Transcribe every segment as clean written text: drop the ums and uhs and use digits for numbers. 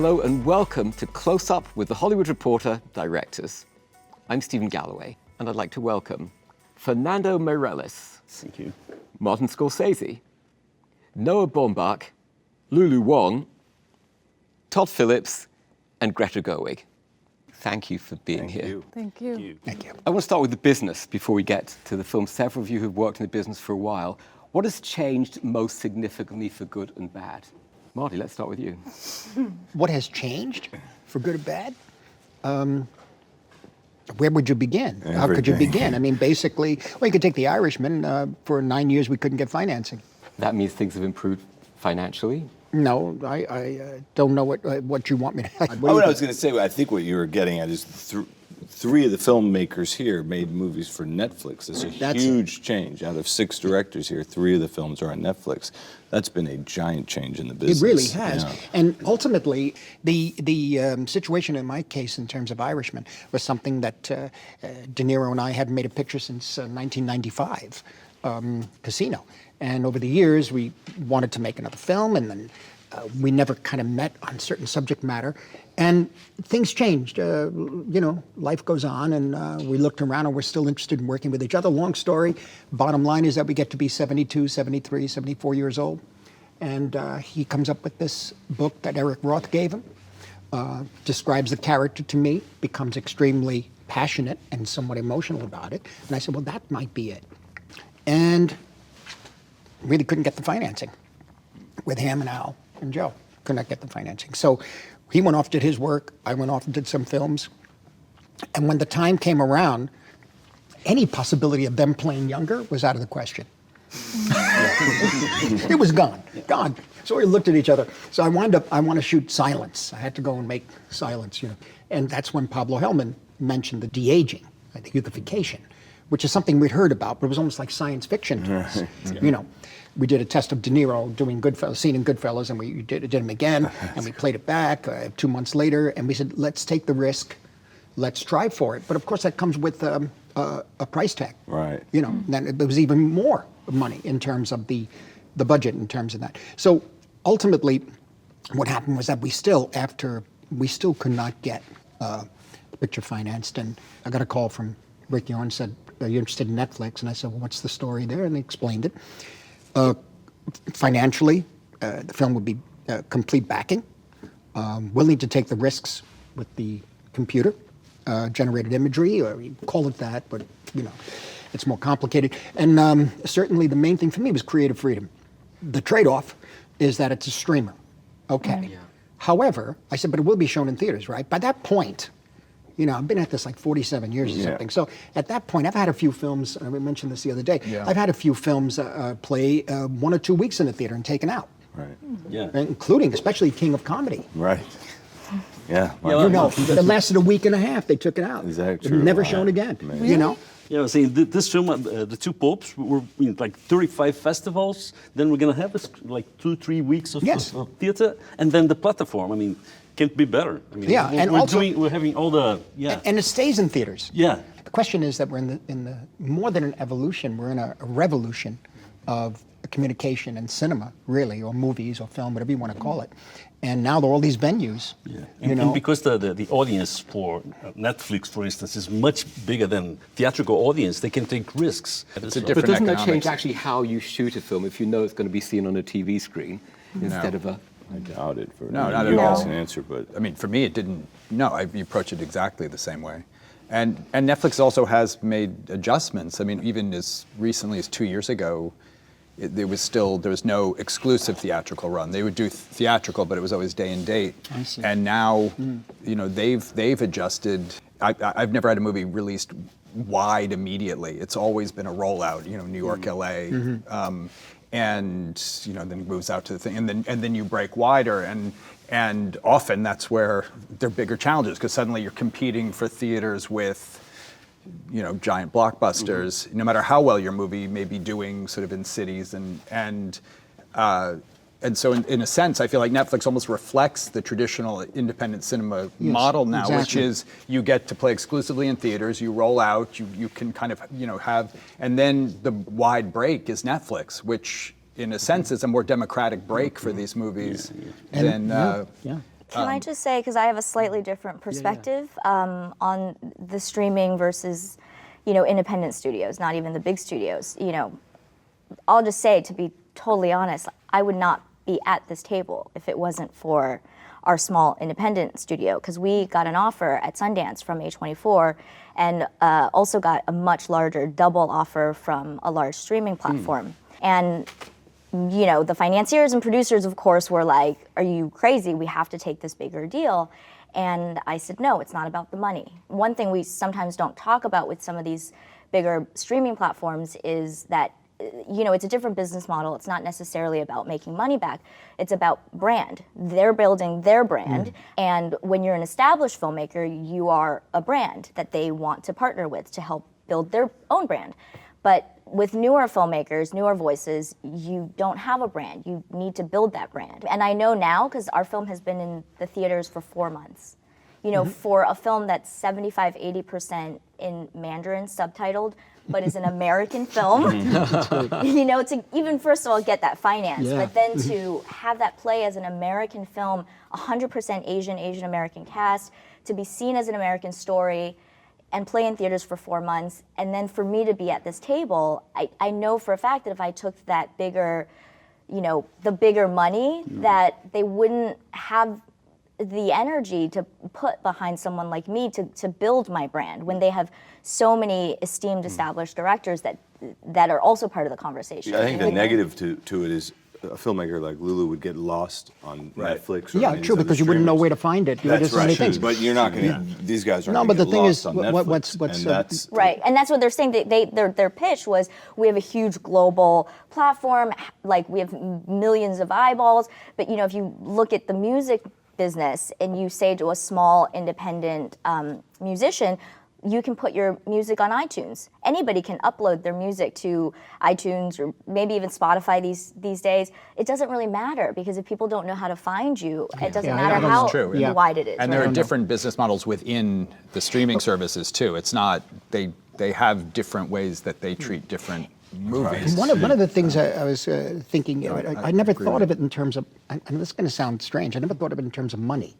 Hello and welcome to Close Up with the Hollywood Reporter Directors. I'm Stephen Galloway, and I'd like to welcome Fernando Meirelles. Thank you. Martin Scorsese, Noah Baumbach, Lulu, Wang, Todd Phillips, and Greta Gerwig. Thank you for being here. Thank you. Thank you. I want to start with the business before we get to the film. Several of you have worked in the business for a while. What has changed most significantly for good and bad? Marty, let's start with you. What has changed, for good or bad? Where would you begin? How could you begin? I mean, basically, well, you could take The Irishman. For 9 years, we couldn't get financing. That means things have improved financially? No, I don't know what you want me to. What I was going to say, I think what you were getting at is three of the filmmakers here made movies for Netflix. It's a huge change. Out of 6 directors here, 3 of the films are on Netflix. That's been a giant change in the business. It really has. Yeah. And ultimately, the situation in my case in terms of Irishman was something that De Niro and I hadn't made a picture since 1995, Casino. And over the years, we wanted to make another film, and then we never kind of met on certain subject matter. And things changed. Life goes on, and we looked around, and we're still interested in working with each other. Long story. Bottom line is that we get to be 72, 73, 74 years old. And he comes up with this book that Eric Roth gave him, describes the character to me, becomes extremely passionate and somewhat emotional about it. And I said, well, that might be it. And really couldn't get the financing with him and Al and Joe. Could not get the financing. So he went off, did his work. I went off and did some films. And when the time came around, any possibility of them playing younger was out of the question. It was gone. So we looked at each other. So I wound up, I want to shoot Silence. I had to go and make Silence, And that's when Pablo Hellman mentioned the de-aging, the youthification, which is something we'd heard about, but it was almost like science fiction to us. We did a test of De Niro doing Goodfellas, scene in Goodfellas, and we did him again, and we played it back 2 months later, and we said, let's take the risk, let's try for it. But of course, that comes with a price tag. Right. Then it was even more money in terms of the budget, in terms of that. So ultimately, what happened was that we still could not get the picture financed, and I got a call from Rick Yorn, said, are you interested in Netflix? And I said, well, what's the story there? And they explained it. Financially, the film would be complete backing, willing to take the risks with the computer generated imagery, or you call it that, but it's more complicated. And certainly the main thing for me was creative freedom. The trade-off is that it's a streamer. Okay. Yeah. However, I said, but it will be shown in theaters, right? By that point, I've been at this like 47 years or something. So at that point, I've had a few films, and we mentioned this the other day, I've had a few films play 1 or 2 weeks in the theater and taken out. Right. Yeah. Including, especially King of Comedy. Right. Yeah. It lasted a week and a half. They took it out. Is that true? Never shown again. Really? Yeah, see, this film, The Two Popes, we're in like 35 festivals. Then we're going to have like 2-3 weeks of theater, and then the platform. I mean, can't be better. I mean, we're having all the and it stays in theaters. Yeah. The question is that we're in the more than an evolution. We're in a revolution of communication and cinema, really, or movies or film, whatever you want to call it. And now there are all these venues. Yeah. And because the audience for Netflix, for instance, is much bigger than theatrical audience, they can take risks. It's a different. But doesn't that change actually how you shoot a film if you know it's going to be seen on a TV screen instead of a? I doubt it. No, not at all. An answer, but I mean, for me, it didn't. No, I approach it exactly the same way, and Netflix also has made adjustments. I mean, even as recently as 2 years ago, there was no exclusive theatrical run. They would do theatrical, but it was always day and date. I see. And now, they've adjusted. I've never had a movie released wide immediately. It's always been a rollout. New York, LA. And then it moves out to the thing, and then you break wider, and often that's where there are bigger challenges, because suddenly you're competing for theaters with giant blockbusters. No matter how well your movie may be doing, sort of in cities, and so in a sense, I feel like Netflix almost reflects the traditional independent cinema model now, which is you get to play exclusively in theaters, you roll out, you can kind of have, and then the wide break is Netflix, which in a sense is a more democratic break for these movies than Can I just say, because I have a slightly different perspective on the streaming versus, independent studios, not even the big studios. I'll just say, to be totally honest, I would not be at this table if it wasn't for our small independent studio, because we got an offer at Sundance from A24 and also got a much larger double offer from a large streaming platform. And the financiers and producers, of course, were like, are you crazy? We have to take this bigger deal. And I said, no, it's not about the money. One thing we sometimes don't talk about with some of these bigger streaming platforms is that, it's a different business model. It's not necessarily about making money back. It's about brand. They're building their brand. And when you're an established filmmaker, you are a brand that they want to partner with to help build their own brand. But with newer filmmakers, newer voices, you don't have a brand. You need to build that brand. And I know now, because our film has been in the theaters for 4 months, for a film that's 75, 80% in Mandarin subtitled, but is an American film, to even first of all get that finance, but then to have that play as an American film, 100% Asian American cast, to be seen as an American story, and play in theaters for 4 months, and then for me to be at this table, I know for a fact that if I took that bigger, the bigger money, that they wouldn't have the energy to put behind someone like me to build my brand when they have so many esteemed established directors that are also part of the conversation. I think the negative to it is a filmmaker like Lulu would get lost on Netflix. Or true, because you wouldn't know where to find it. That's right. Things. But you're not going to. These guys aren't. No, but the thing is, on what's right, and that's what they're saying. Their pitch was, we have a huge global platform, like we have millions of eyeballs. But if you look at the music business and you say to a small independent musician, you can put your music on iTunes. Anybody can upload their music to iTunes or maybe even Spotify these days. It doesn't really matter, because if people don't know how to find you, it doesn't matter how wide it is. And there are different business models within the streaming services too. It's not, they have different ways that they treat different movies. One of the things I was thinking, I never thought of it in terms of, and this is going to sound strange, I never thought of it in terms of money.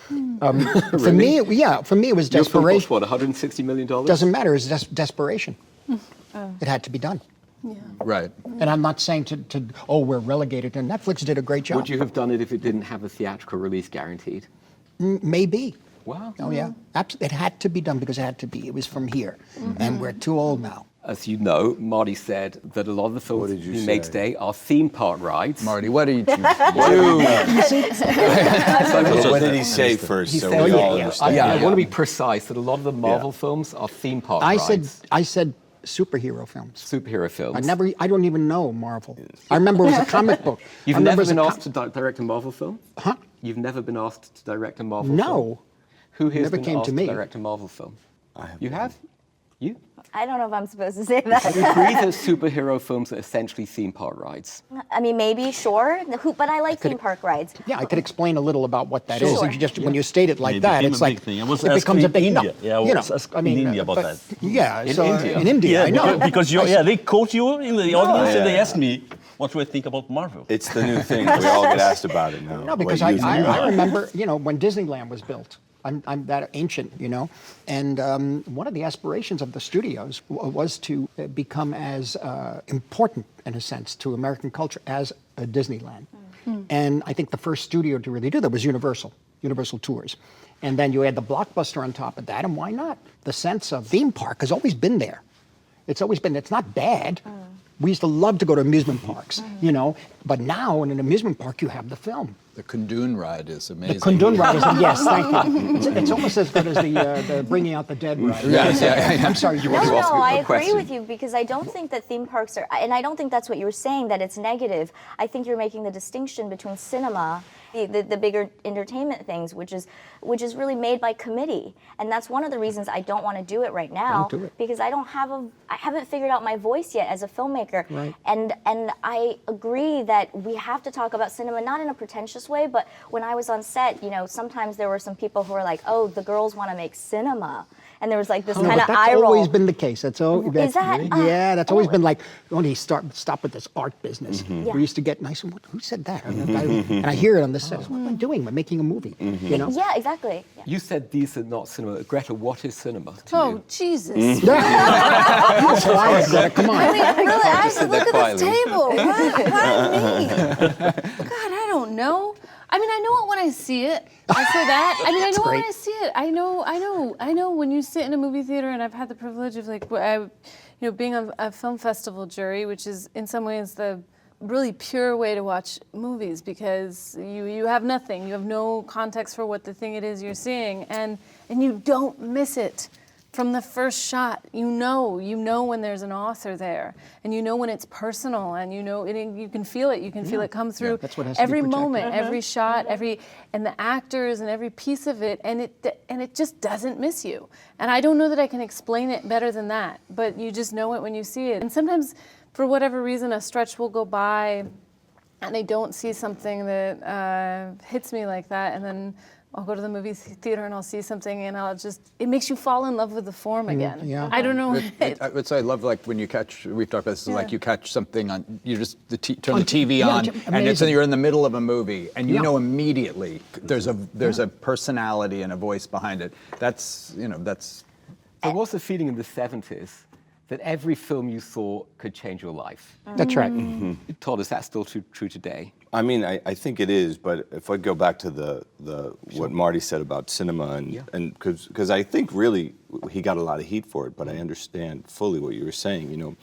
For me, it was desperation. What, $160 million? Doesn't matter. It's desperation. It had to be done. Yeah. Right. And I'm not saying we're relegated. And Netflix did a great job. Would you have done it if it didn't have a theatrical release guaranteed? Maybe. Wow. Oh yeah. It had to be done because it had to be. It was from here, and we're too old now. As you know, Marty said that a lot of the films we make today are theme park rides. Marty, what did you do? What did he say first? He So said, we all understand. I want to be precise that a lot of the Marvel films are theme park rides. I said superhero films. Superhero films. I don't even know Marvel. I remember it was a comic book. You've never been asked to direct a Marvel film? Huh? You've never been asked to direct a Marvel film? No. Who has Never been came asked to me. direct a Marvel film? I have. You have? You? I don't know if I'm supposed to say that. I agree that superhero films are essentially theme park rides. I mean, maybe, sure, but I like theme park rides. Yeah, I could explain a little about what that is. Sure. And you just when you state it like It that, became it's a like big thing. I was it becomes a asking big India. Yeah, I was asking in India about that. Yeah, In so India? in India, I know. because they quote you in the audience and they yeah. asked me, what do I think about Marvel? It's the new thing. We all get asked about it now. No, because What you think. I remember, when Disneyland was built. I'm that ancient, and one of the aspirations of the studios was to become as important, in a sense, to American culture as a Disneyland. And I think the first studio to really do that was Universal Tours. And then you add the blockbuster on top of that, and why not? The sense of theme park has always been there. It's not bad. We used to love to go to amusement parks, but now in an amusement park you have the film. The Kundun ride is amazing. The Kundun ride is, yes, thank you. It's almost as good as the Bringing Out the Dead ride. Yes, yeah. I'm sorry, you No, want to ask I a agree question? with you, because I don't think that theme parks are, and I don't think that's what you were saying, that it's negative. I think you're making the distinction between cinema, the bigger entertainment things, which is really made by committee, and that's one of the reasons I don't want to do it right now. Don't do it. Because I haven't figured out my voice yet as a filmmaker. Right. And I agree that we have to talk about cinema, not in a pretentious way, but when I was on set, sometimes there were some people who were like, oh, the girls want to make cinema. and there was like this No, kind but of that's eye roll. always been the case. That's that? yeah. That's always Oh. been like, only stop with this art business. Yeah. We used to get, and I said, who said that? And I hear it on this set. What am I doing? I'm making a movie. You know? Yeah, exactly. Yeah. You said these are not cinema. Greta, what is cinema to Oh, you? Jesus. That's why, Greta, come I on. mean, really, I just sit look there at this quietly. table. Why me? God, I don't know. I mean, I know it when I see it. I say that. I mean, I know it when I see it. I know when you sit in a movie theater, and I've had the privilege of being on a film festival jury, which is in some ways the really pure way to watch movies, because you have nothing. You have no context for what the thing it is you're seeing, and you don't miss it. From the first shot, you know when there's an author there, and you know when it's personal, and you can feel it. You can feel it come through that's what has to be every protected. moment, every shot, and the actors and every piece of it, and it just doesn't miss you. And I don't know that I can explain it better than that, but you just know it when you see it. And sometimes, for whatever reason, a stretch will go by, and I don't see something that hits me like that, and then I'll go to the movie theater and I'll see something, and it makes you fall in love with the form again. yeah. I don't know. I would say I love like when you catch. We've talked about this. Is like you catch something on. You just turn the TV on, and you're in the middle of a movie, and you know immediately there's a personality and a voice behind it. That's. There was a feeling in the 70s that every film you saw could change your life. That's right. Todd, is that still true today? I mean, I think it is, but if I go back to what Marty said about cinema, and because I think really he got a lot of heat for it, but I understand fully what you were saying. You know,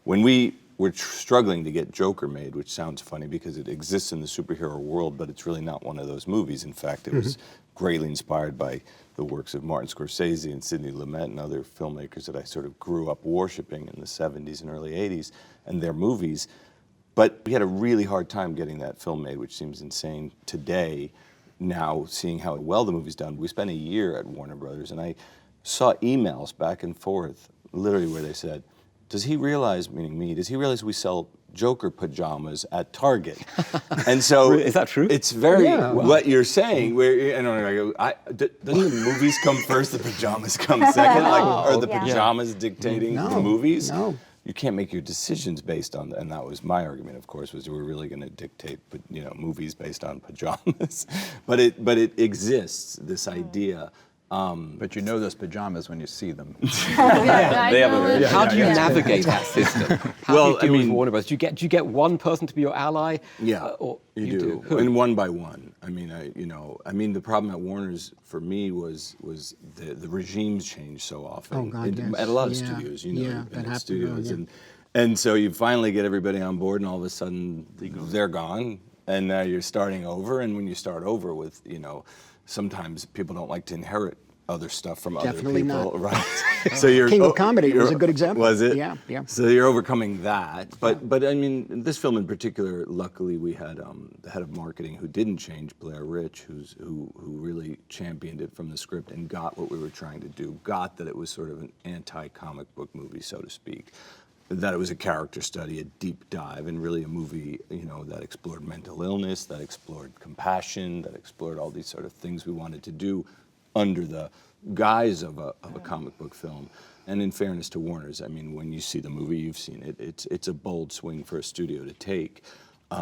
when we were struggling to get Joker made, which sounds funny because it exists in the superhero world, but it's really not one of those movies. In fact, it was greatly inspired by the works of Martin Scorsese and Sidney Lumet and other filmmakers that I sort of grew up worshiping in the 70s and early 80s, and their movies. But we had a really hard time getting that film made, which seems insane today, now seeing how well the movie's done. We spent a year at Warner Brothers, and I saw emails back and forth, literally where they said, does he realize, meaning me, does he realize we sell Joker pajamas at Target? And so Is that true? It's very what you're saying. Where doesn't the movies come first, the pajamas come second? Like, are the pajamas dictating the movies? No. You can't make your decisions based on that. And that was my argument, of course, was we're really going to dictate, movies based on pajamas. but it exists, this idea. But you know those pajamas when you see them. How do you navigate that system? How do you deal with Warner Bros? Do you get one person to be your ally? Yeah, or you do. Who? And one by one. I mean, the problem at Warner's for me was the regimes change so often. Oh, God, yes. At a lot of Yeah. studios, Yeah, you've been that at happened, studios, yeah. and so you finally get everybody on board, and all of a sudden they're gone, and now you're starting over. And when you start over with, sometimes people don't like to inherit other stuff from Definitely other people, not. right? So you're King of Comedy was a good example. Was it? Yeah, yeah. So you're overcoming that, but I mean, this film in particular, luckily we had the head of marketing who didn't change, Blair Rich, who really championed it from the script and got what we were trying to do, got that it was sort of an anti-comic book movie, so to speak, that it was a character study, a deep dive, and really a movie, that explored mental illness, that explored compassion, that explored all these sort of things we wanted to do under the guise of a comic book film. And in fairness to Warner's, I mean, when you see the movie, you've seen it. It's a bold swing for a studio to take.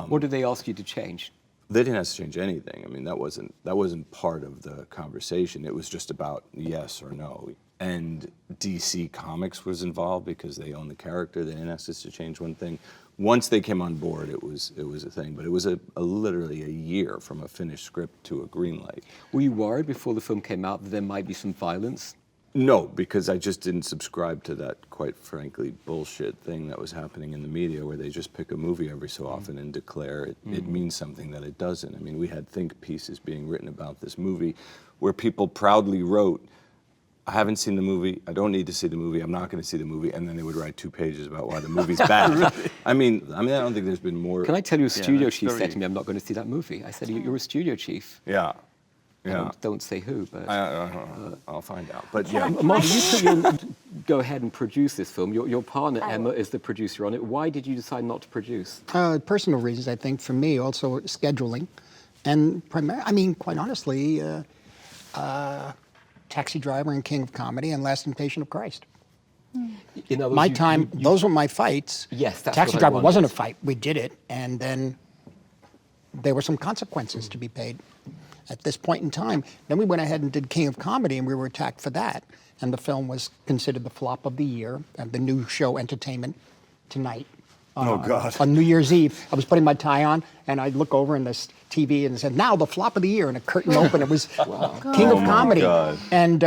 What did they ask you to change? They didn't have to change anything. I mean, that wasn't part of the conversation. It was just about yes or no. And DC Comics was involved because they own the character. They didn't ask us to change one thing. Once they came on board, it was a thing. But it was literally a year from a finished script to a green light. Were you worried before the film came out that there might be some violence? No, because I just didn't subscribe to that, quite frankly, bullshit thing that was happening in the media where they just pick a movie every so often and declare it means something that it doesn't. I mean, we had think pieces being written about this movie where people proudly wrote, I haven't seen the movie, I don't need to see the movie, I'm not going to see the movie, and then they would write 2 pages about why the movie's bad. Really? I mean, I don't think there's been more... Can I tell you, a studio chief said to me, I'm not going to see that movie. I said, you're a studio chief. Yeah. Yeah. Don't say who, but... I'll find out. But yeah. Marty, you go ahead and produce this film. Your partner, Emma, is the producer on it. Why did you decide not to produce? Personal reasons, I think, for me, also scheduling. And quite honestly, Taxi Driver and King of Comedy and Last Temptation of Christ. In other words, My time, those were my fights. Yes, that's Taxi what I Driver wasn't a wondered. fight. We did it, and then there were some consequences to be paid at this point in time. Then we went ahead and did King of Comedy, and we were attacked for that. And the film was considered the flop of the year, the new show Entertainment Tonight. Oh, God. On New Year's Eve, I was putting my tie on, and I'd look over in this TV and it said, "Now the flop of the year," and a curtain opened. It was King of Comedy, God. and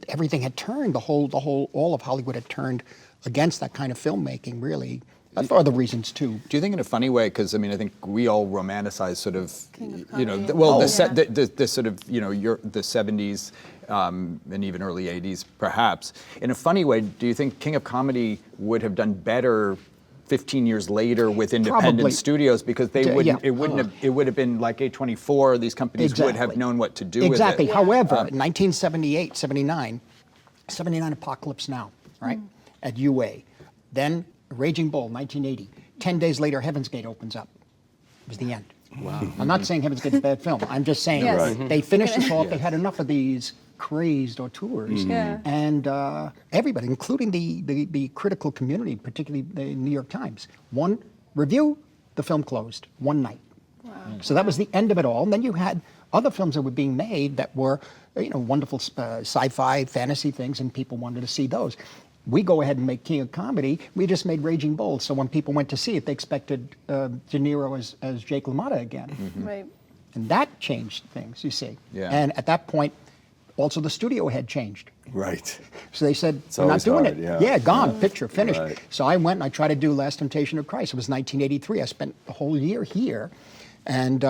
everything had turned. All of Hollywood had turned against that kind of filmmaking. Really, for other reasons too. Do you think in a funny way? Because I mean, I think we all romanticize sort of, you know, the sort of, you know, the '70s and even early '80s, perhaps. In a funny way, do you think King of Comedy would have done better 15 years later with independent Probably. studios, because they wouldn't, it would have been like A24, these companies would have Exactly. known what to do Exactly. with it. However, 1978, 79 Apocalypse Now, right? At UA. Then Raging Bull, 1980. 10 days later, Heaven's Gate opens up. It was the end. Wow. I'm not saying Heaven's Gate's a bad film. I'm just saying Yes. they finished this off. They had enough of these crazed auteurs. Yeah. And everybody, including the critical community, particularly the New York Times, one review, the film closed one night. Wow. So that was the end of it all. And then you had other films that were being made that were, you know, wonderful sci-fi, fantasy things, and people wanted to see those. We go ahead and make King of Comedy. We just made Raging Bull, so when people went to see it, they expected De Niro as Jake LaMotta again. Right. And that changed things, you see. Yeah. And at that point, also the studio had changed. Right. So they said, It's we're not always doing hard, it. yeah. Gone, picture, finished. Right. So I went and I tried to do Last Temptation of Christ. It was 1983. I spent the whole year here. And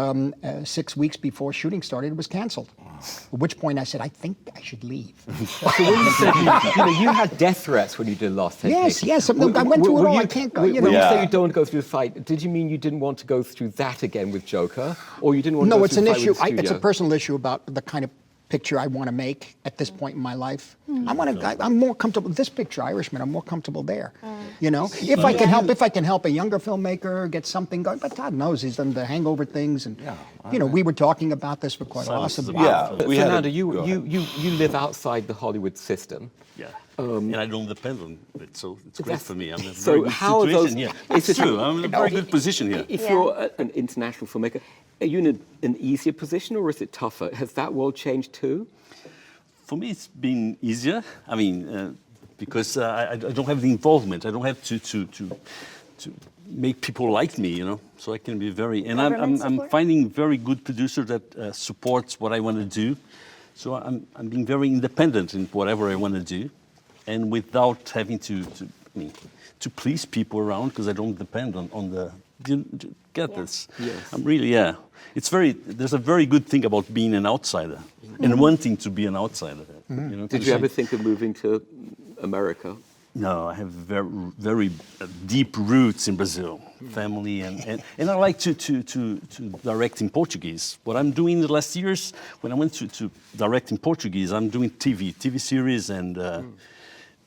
6 weeks before shooting started, it was canceled. At which point I said, I think I should leave. So when you said, you had death threats when you did Last Temptation. Yes. I went through it all. I can't go, you know. When you Yeah. say you don't want to go through the fight, did you mean you didn't want to go through that again with Joker? Or you didn't want to No, go it's through an the fight issue. with the It's a studio? personal issue about the kind of picture I want to make at this point in my life. I'm more comfortable with this picture, Irishman. I'm more comfortable there. You know, if I can help a younger filmmaker get something going. But Todd knows he's done the Hangover things, and you know, we were talking about this for quite a while. Silence So is a Yeah. But We had Fernando, a- go you live outside the Hollywood system. Yeah. And I don't depend on it, so it's great That's- for me. I'm in a so very good how are situation. those- Yeah, is it's it- true. I'm in a very good position here. If Yeah. you're an international filmmaker, are you in an easier position or is it tougher? Has that world changed too? For me, it's been easier. I mean, because I don't have the involvement. I don't have to make people like me, you know. So I can be very. And Government I'm support? finding very good producer that supports what I want to do. So I'm being very independent in whatever I want to do, and without having to please people around, because I don't depend on the. Do you get this? Yes. I'm really There's a very good thing about being an outsider and wanting to be an outsider. You know, Did you ever think of moving to America? No, I have very, very deep roots in Brazil, family, and I like to direct in Portuguese. What I'm doing the last years, when I went to direct in Portuguese, I'm doing TV series, and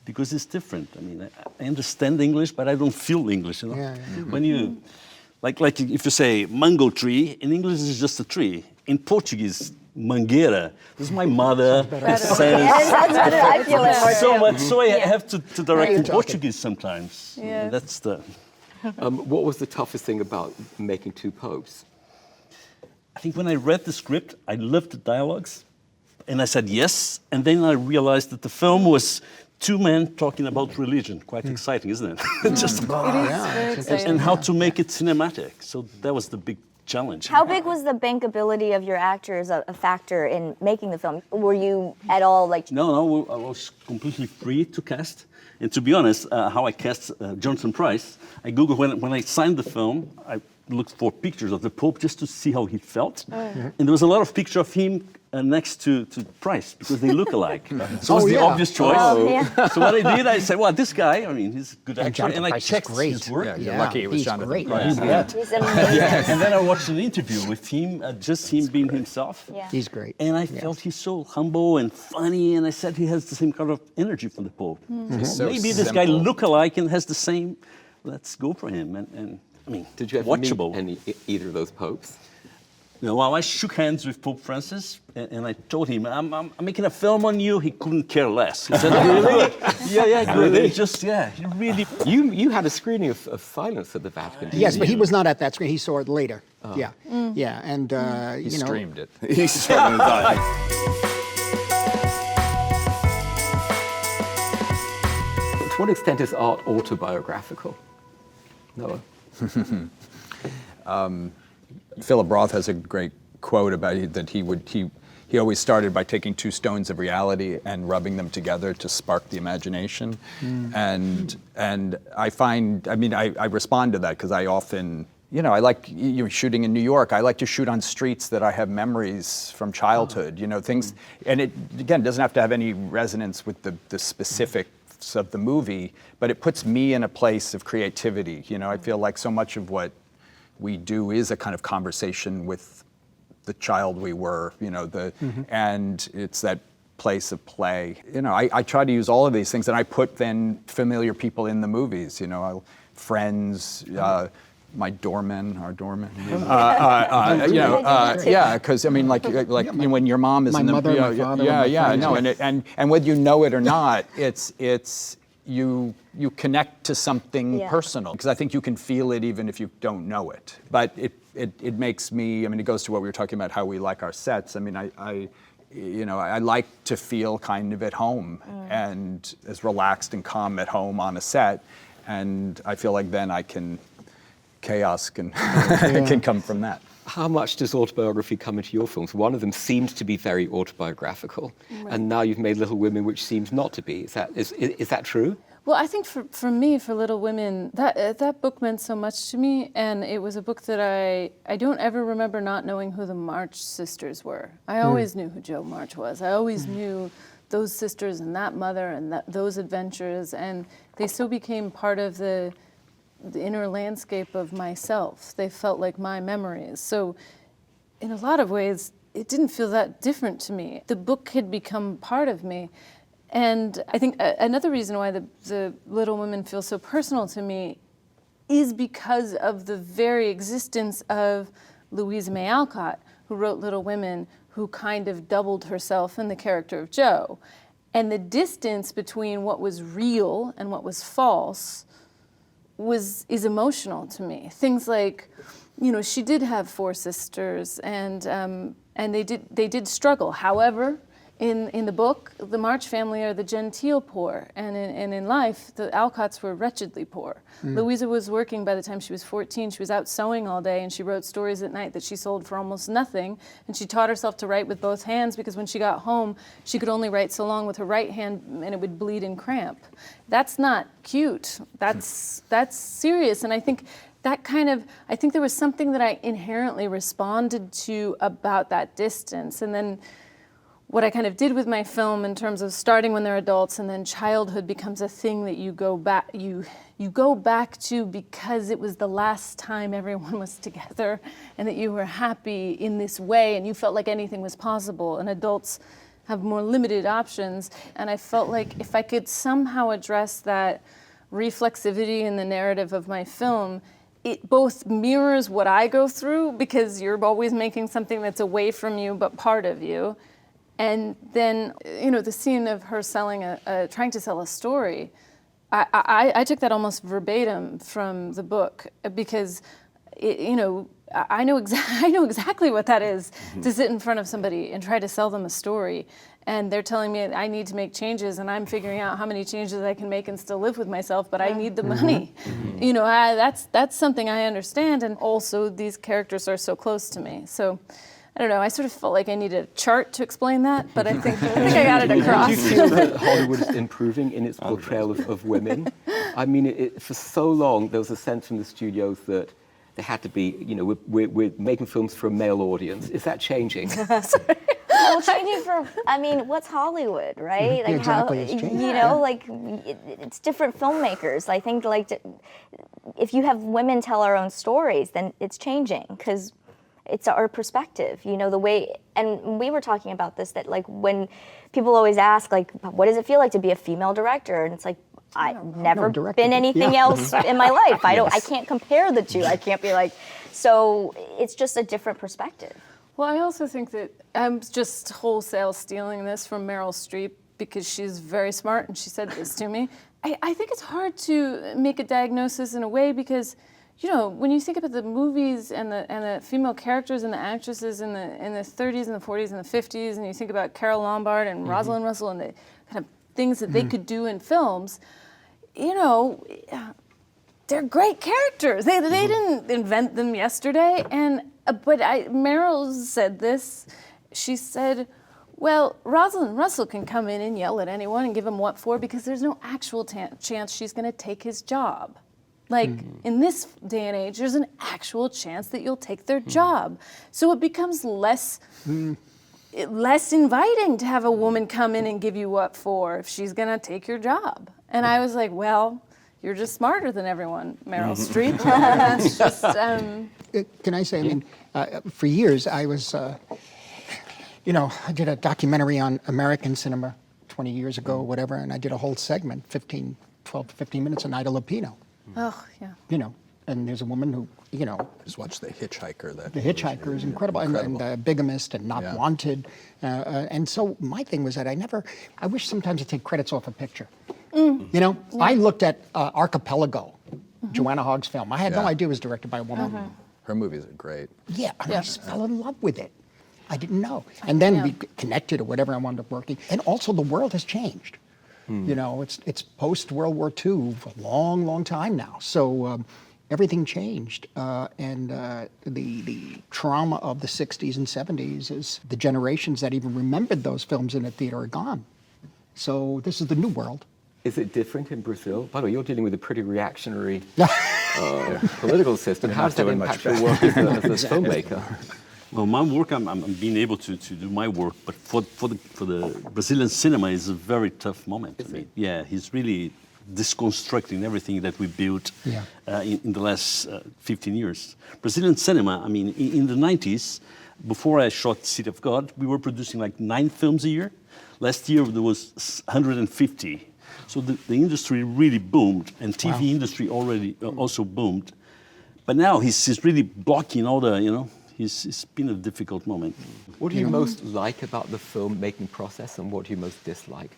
because it's different. I mean, I understand English, but I don't feel English. You know, when you like if you say mango tree, in English it's just a tree. In Portuguese, mangueira. This is my mother. Yes, that's better. I feel it more So too. much, so I have to direct in talking. Portuguese sometimes. Yeah. And that's the. What was the toughest thing about making two popes? I think when I read the script, I loved the dialogues, and I said yes. And then I realized that the film was two men talking about religion. Quite exciting, isn't it? Just It is very exciting. and how to make it cinematic. So that was the big challenge. How big was the bankability of your actors a factor in making the film? Were you at all like? No, I was completely free to cast. And to be honest, how I cast Johnson Price, I Googled when I signed the film, I looked for pictures of the Pope just to see how he felt. And there was a lot of pictures of him next to Price because they look alike. So it was the obvious choice. Yeah. So what I did, I said, well, this guy, I mean, he's a good actor. Jonathan And I Pryce is checked great. his work. Yeah, you're lucky it was he's Jonathan great. Pryce. He's amazing. And then I watched an interview with him, just him being himself. Yeah. He's great. And I felt he's so humble and funny, and I said he has the same kind of energy for the Pope. He's so Maybe this guy simple. look alike and has the same. Let's go for him. And I mean, Did you ever watchable? meet either of those popes? Well, I shook hands with Pope Francis, and I told him, I'm making a film on you. He couldn't care less. He said, really? Yeah, good. Really? He really... You had a screening of Silence at the Vatican. didn't Yes, you? but he was not at that screen. He saw it later. Yeah, yeah, and He you know, streamed it. He's starting to die. To what extent is art autobiographical? Noah? Philip Roth has a great quote about it, that he always started by taking two stones of reality and rubbing them together to spark the imagination. And I find, I respond to that because I often, I like shooting in New York. I like to shoot on streets that I have memories from childhood, things, and it, again, doesn't have to have any resonance with the specifics of the movie, but it puts me in a place of creativity. I feel like so much of what we do is a kind of conversation with the child we were, and it's that place of play. I try to use all of these things, and I put then familiar people in the movies, friends, my doorman, our doorman. Because when your mom is My in the mother, my father, yeah, my yeah, friends, no, yeah. and whether you know it or not, it's you connect to something Yeah. personal, because I think you can feel it even if you don't know it. But it makes me, it goes to what we were talking about, how we like our sets. I like to feel kind of at home and as relaxed and calm at home on a set, and I feel like then chaos can can come from that. How much does autobiography come into your films? One of them seems to be very autobiographical, and now you've made Little Women, which seems not to be. Is that true? Well, I think for me, for Little Women, that book meant so much to me, and it was a book that I don't ever remember not knowing who the March sisters were. I always knew who Jo March was. I always knew those sisters and that mother and those adventures, and they so became part of the inner landscape of myself. They felt like my memories. So in a lot of ways, it didn't feel that different to me. The book had become part of me. And I think another reason why the Little Women feel so personal to me is because of the very existence of Louisa May Alcott, who wrote Little Women, who kind of doubled herself in the character of Jo. And the distance between what was real and what was false is emotional to me. Things like, she did have 4 sisters, and they did struggle. However, in the book, the March family are the genteel poor, and in life, the Alcotts were wretchedly poor. Louisa was working by the time she was 14. She was out sewing all day, and she wrote stories at night that she sold for almost nothing. And she taught herself to write with both hands, because when she got home, she could only write so long with her right hand, and it would bleed and cramp. That's not cute. That's serious. And I think I think there was something that I inherently responded to about that distance. And then what I kind of did with my film in terms of starting when they're adults, and then childhood becomes a thing that you go back to because it was the last time everyone was together, and that you were happy in this way, and you felt like anything was possible, and adults have more limited options. And I felt like if I could somehow address that reflexivity in the narrative of my film, it both mirrors what I go through, because you're always making something that's away from you but part of you. And then, the scene of her trying to sell a story, I took that almost verbatim from the book, because, I know exactly what that is, to sit in front of somebody and try to sell them a story. And they're telling me I need to make changes, and I'm figuring out how many changes I can make and still live with myself, but I need the money. That's something I understand, and also these characters are so close to me. So I don't know, I sort of felt like I needed a chart to explain that, but I think I got it across. Do you feel that Hollywood is improving in its portrayal of women? For so long, there was a sense from the studios that there had to be, we're making films for a male audience. Is that changing? Well, changing for, what's Hollywood, right? Like exactly, it's changing. It's different filmmakers. I think, if you have women tell our own stories, then it's changing, because it's our perspective, the way, and we were talking about this, that when people always ask, what does it feel like to be a female director? And it's like, I've never been anything else in my life. I can't compare the two. I can't be like, So it's just a different perspective. Well, I also think that I'm just wholesale stealing this from Meryl Streep because she's very smart and she said this to me. I think it's hard to make a diagnosis in a way because, you know, when you think about the movies and the female characters and the actresses in the 30s and the 40s and the 50s, and you think about Carole Lombard and Rosalind Russell and the kind of things that they could do in films, you know, they're great characters. They didn't invent them yesterday. But Meryl said this. She said, well, Rosalind Russell can come in and yell at anyone and give him what for because there's no actual chance she's going to take his job. Like, in this day and age, there's an actual chance that you'll take their job. So it becomes less inviting to have a woman come in and give you what for if she's going to take your job. And I was like, well, you're just smarter than everyone, Meryl Streep. That's just... Can I say, I mean, for years I was, you know, I did a documentary on American cinema 20 years ago or whatever, and I did a whole segment, 12 to 15 minutes on Ida Lupino. Oh, yeah. You know, and there's a woman who, you know... Just watch The Hitchhiker. The Hitchhiker is incredible. And bigamist and not wanted. And so my thing was that I wish sometimes to take credits off a picture. You know, I looked at Archipelago, Joanna Hogg's film. I had no idea it was directed by a woman. Her movies are great. Yeah, and I just fell in love with it. I didn't know. And then we connected or whatever, I wound up working. And also the world has changed. You know, it's post-World War II for a long, long time now. So everything changed. And the trauma of the 60s and 70s is the generations that even remembered those films in the theater are gone. So this is the new world. Is it different in Brazil? By the way, you're dealing with a pretty reactionary political system. How does that impact your work as a filmmaker? Well, my work, I'm being able to do my work, but for the Brazilian cinema is a very tough moment. I mean, yeah, he's really deconstructing everything that we built in the last 15 years. Brazilian cinema, I mean, in the 90s, before I shot City of God, we were producing like 9 films a year. Last year there was 150. So the industry really boomed, and TV industry already also boomed. But now he's really blocking all the, you know, it's been a difficult moment. What do you most like about the filmmaking process, and what do you most dislike?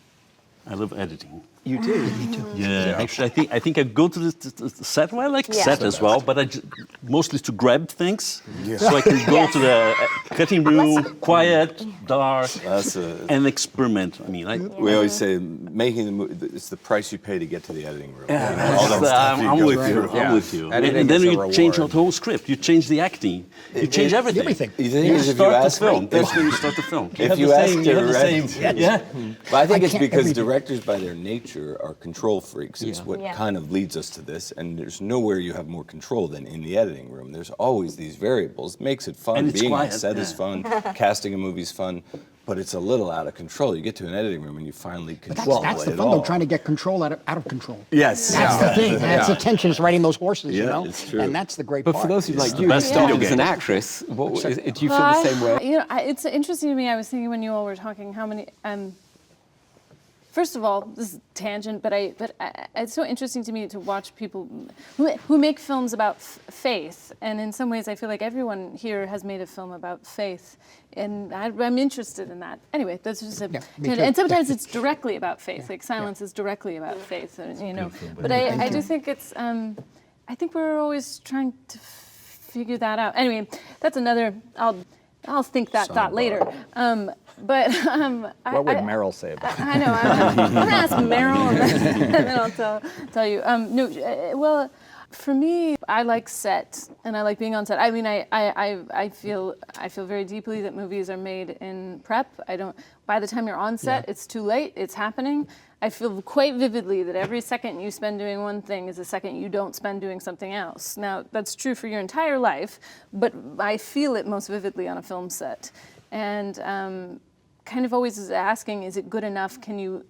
I love editing. You do? Yeah, actually, I think I go to the set. Well, I like set as well, but mostly to grab things, so I can go to the cutting room, quiet, dark, and experiment. I mean, we always say making the movie, it's the price you pay to get to the editing room. I'm with you. I'm with you. And then you change the whole script. You change the acting. You change everything. The thing is, if you ask, that's when you start the film. If you ask directors, but I think it's because directors, by their nature, are control freaks. It's what kind of leads us to this, and there's nowhere you have more control than in the editing room. There's always these variables. It makes it fun. Being on set is fun. Casting a movie is fun, but it's a little out of control. You get to an editing room and you finally control it all. That's the fun, though, trying to get control out of control. Yes. That's the thing. That's the tension, is riding those horses, you know? It's true. And that's the great part. But for those who like you started as an actress, do you feel the same way? You know, it's interesting to me. I was thinking when you all were talking how many... First of all, this is a tangent, but it's so interesting to me to watch people who make films about faith. And in some ways, I feel like everyone here has made a film about faith, and I'm interested in that. Anyway, that's just a tangent. And sometimes it's directly about faith, like Silence is directly about faith, you know. But I do think it's. I think we're always trying to figure that out. Anyway, that's another. I'll think that thought later. What would Meryl say about it? I know. I'm going to ask Meryl, and then I'll tell you. Well, for me, I like set, and I like being on set. I mean, I feel very deeply that movies are made in prep. By the time you're on set, it's too late. It's happening. I feel quite vividly that every second you spend doing one thing is a second you don't spend doing something else. Now, that's true for your entire life, but I feel it most vividly on a film set. And kind of always is asking, is it good enough? You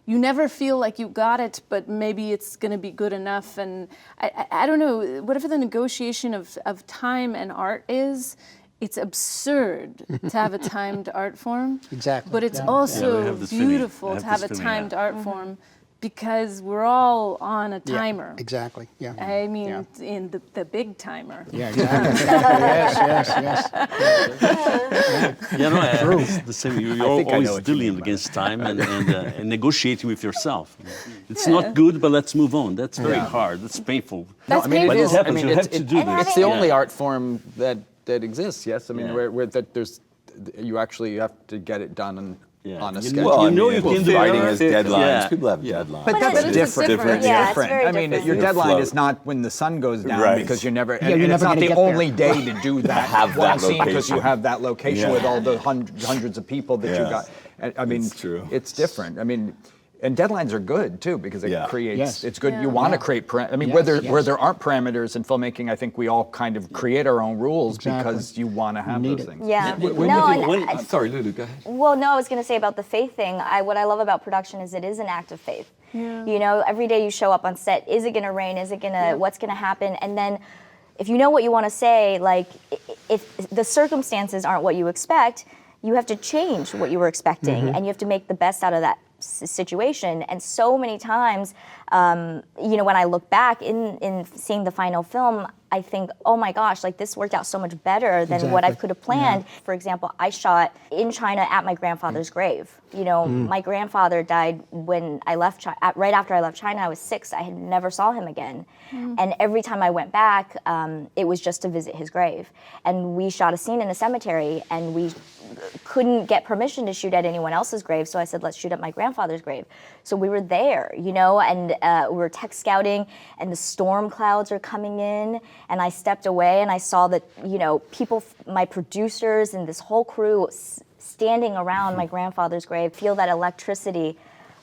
never feel like you got it, but maybe it's going to be good enough. And I don't know, whatever the negotiation of time and art is, it's absurd to have a timed art form. Exactly. But it's also beautiful to have a timed art form because we're all on a timer. Exactly. Yeah. I mean, in the big timer. Yeah. Exactly. yes. Yeah, no, it's the same. You're always dealing against time and negotiating with yourself. It's not good, but let's move on. That's very hard. That's painful. That's I mean, But it it is. happens. I mean, You have to do this. It's the only art form that exists. Yes. I mean, Yeah. where that there's, you actually have to get it done on a You schedule. know- Well, you I mean, can do writing it. has deadlines. Yeah. People have deadlines. But that's it's different. different. Yeah, it's very I mean, different. your deadline Flow. is not when the sun goes down Right. because you're never. you're and never it's not gonna the get there. only day to do that have one that scene because you location. have that location with all the hundreds of people that you Yes. got. I mean, It's true. It's different. I mean. And deadlines are good too because it Yeah. creates. Yes. It's good. Yeah. You want to create. I mean, Yes, where yes. there aren't parameters in filmmaking, I think we all kind of create our own rules Exactly. because you want to have need those it. things. Yeah. When No, you and do- sorry, Lulu, go ahead. Well, no, I was going to say about the faith thing. What I love about production is it is an act of faith. You know, every day you show up on set, is it going to rain? Is it going to, what's going to happen? And then if you know what you want to say, like if the circumstances aren't what you expect, you have to change what you were expecting and you have to make the best out of that situation. And so many times, you know, when I look back in seeing the final film, I think, oh my gosh, like this worked out so much better than what I Exactly. could have planned. For example, I shot in China at my grandfather's grave. You know, my grandfather died when I left China. Right after I left China, I was 6. I had never saw him again. And every time I went back, it was just to visit his grave. And we shot a scene in a cemetery, and we couldn't get permission to shoot at anyone else's grave. So I said, let's shoot at my grandfather's grave. So we were there, you know, and we were tech scouting, and the storm clouds are coming in. And I stepped away, and I saw that, you know, people, my producers and this whole crew standing around my grandfather's grave, feel that electricity.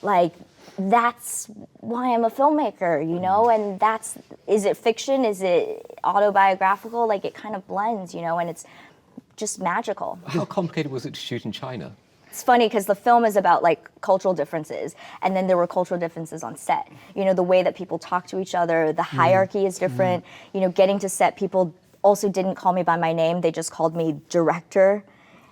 Like, that's why I'm a filmmaker, you know? And that's, is it fiction? Is it autobiographical? Like, it kind of blends, you know, and it's just magical. How complicated was it to shoot in China? It's funny because the film is about like cultural differences, and then there were cultural differences on set. You know, the way that people talk to each other, the hierarchy is different. You know, getting to set, people also didn't call me by my name. They just called me director.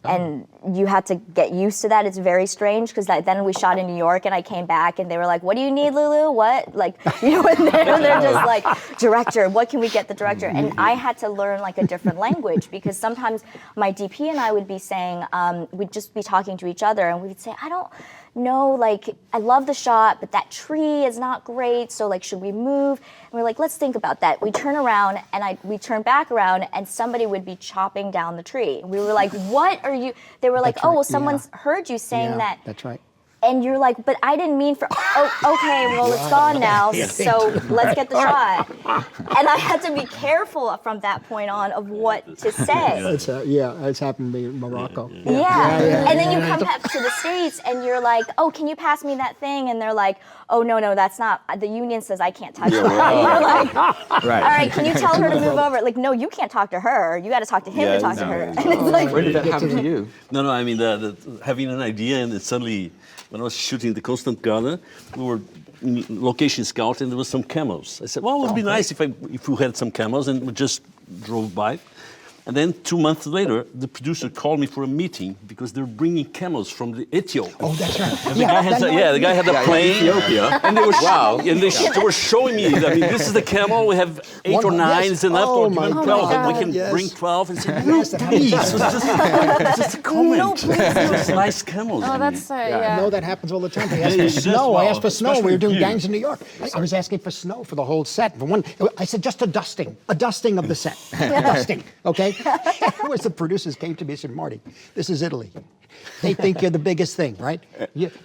And you had to get used to that. It's very strange because then we shot in New York, and I came back, and they were like, "What do you need, Lulu? What?" Like, you know, and they're just like, "Director, what can we get the director?" And I had to learn like a different language because sometimes my DP and I would be saying, we'd just be talking to each other, and we'd say, "I don't know, like, I love the shot, but that tree is not great. So like, should we move?" And we're like, "Let's think about that." We turn around, and we turn back around, and somebody would be chopping down the tree. We were like, "What are you?" They were like, That's "Oh, right, well, someone's yeah. heard you saying that." That's right. And you're like, "But I didn't mean for." "Oh, okay, well, it's gone now, so let's get the shot." And I had to be careful from that point on of what to say. It's happened to me in Morocco. Yeah. And then you come back to the States, and you're like, "Oh, can you pass me that thing?" And they're like, "Oh, no, that's not, the union says I can't touch that." You're like, Right. "All right, can you tell her to move over?" Like, "No, you can't talk to her. You got to talk to him to talk to her." And it's like, When did that happen to you? No, I mean, having an idea and then suddenly, when I was shooting the Constant Garden, we were in location scout and there was some camos. I said, well, it would be nice if we had some camos, and we just drove by. And then 2 months later, the producer called me for a meeting because they're bringing camos from the Ethiopia. Oh, that's right. The guy had a plane. Ethiopia. And they were they were showing me. I mean, this is the camel. We have 8 or 9. Yes. It's enough. Oh, Or my 12. God. And we can Yes. bring 12. And say, no, please. Just a comment. No, please. Just nice camels. Oh, that's yeah. No, that happens all the time. They ask Yeah, for it does. snow. I Well, asked for snow. We especially were doing here. gangs in New York. I was asking for snow for the whole set. For one, I said just a dusting of the set, a dusting. Okay. Afterwards, the producers came to me and said, "Marty, this is Italy. They think you're the biggest thing, right?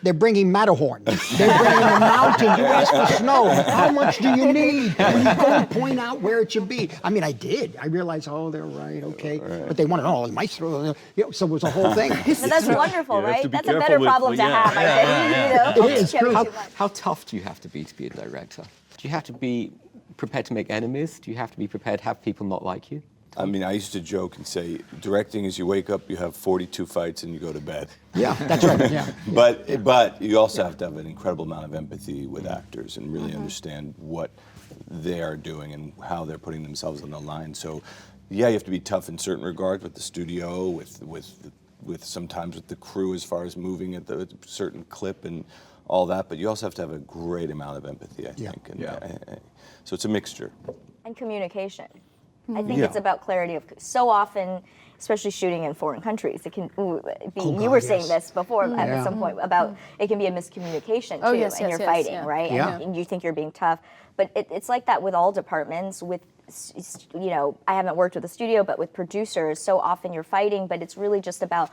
They're bringing Matterhorn. They're bringing the mountain. You ask for snow. How much do you need? Will you go and point out where it should be?" I mean, I did. I realized, oh, they're right, okay. But they wanted, oh, Maestro. So it was a whole thing. but that's wonderful, You have right? to be That's a careful better with- problem to have, I think. You know? It is Care true. too much. How tough do you have to be a director? Do you have to be prepared to make enemies? Do you have to be prepared to have people not like you? I mean, I used to joke and say, directing is you wake up, you have 42 fights, and you go to bed. Yeah, that's right. Yeah. But you also have to have an incredible amount of empathy with actors and really understand what they are doing and how they're putting themselves on the line. So, yeah, you have to be tough in certain regards with the studio, with sometimes with the crew as far as moving at the certain clip, and all that, but you also have to have a great amount of empathy, I Yeah. think. And so it's a mixture. And communication. I think it's about clarity of so often, especially shooting in foreign countries, it can be. You were saying this before at some point about it can be a miscommunication too, yes, and yes, you're yes, fighting, yeah. right? Yeah. And you think you're being tough, but it's like that with all departments. With I haven't worked with a studio, but with producers, so often you're fighting, but it's really just about.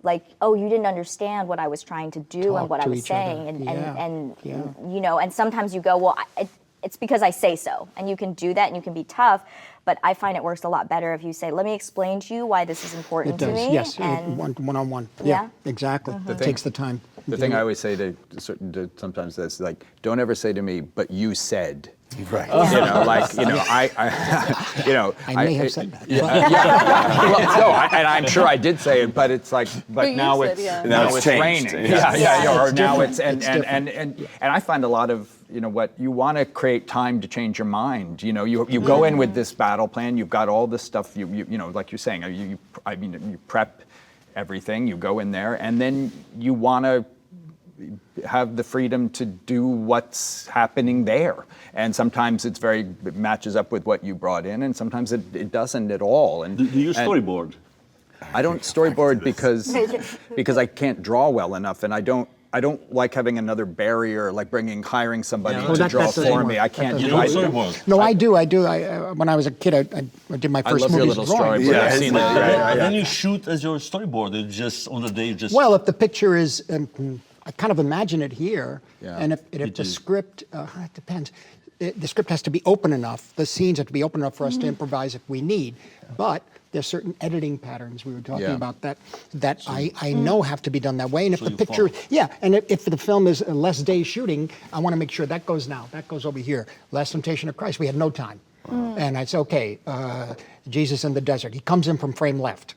Like, oh, you didn't understand what I was trying to do Talk and what I to was each other. saying, and Yeah. and sometimes you go, well, it's because I say so, and you can do that, and you can be tough. But I find it works a lot better if you say, let me explain to you why this is important It to does, me. yes, And one-on-one. Yeah. Exactly. It takes the time. The thing I always say to sometimes is like, don't ever say to me, but you said. Right. You know, like, you know, I I may have said that. Well, no, and I'm sure I did say it, but it's like, but you now said, it's yeah. Now it's changed. raining. Yeah. Or now it's different. and I find a lot of what you want to create time to change your mind. You know, you go in with this battle plan. You've got all this stuff. You know, like you're saying. You prep everything. You go in there, and then you want to have the freedom to do what's happening there. And sometimes it matches up with what you brought in, and sometimes it doesn't at all. And Do you storyboard? I don't storyboard because I can't draw well enough, and I don't like having another barrier, like hiring somebody Yeah. to Oh, that draw doesn't for work. me. I That can't doesn't do You work. don't storyboard? No, I do. When I was a kid, I did my I first love your movies little drawing. storyboard. Yeah, I've seen it. Yeah. Then you shoot as your storyboard. It's just on the day, just. Well, if the picture is, I kind of imagine it here, Yeah. and if the script, it depends. The script has to be open enough. The scenes have to be open enough for us to improvise if we need. But there's certain editing patterns we were talking Yeah. about that I know have to be done that way. And if the you picture, follow. and if the film is less days shooting, I want to make sure that goes now. That goes over here. Last Temptation of Christ, we had no time. And I said, okay, Jesus in the desert. He comes in from frame left.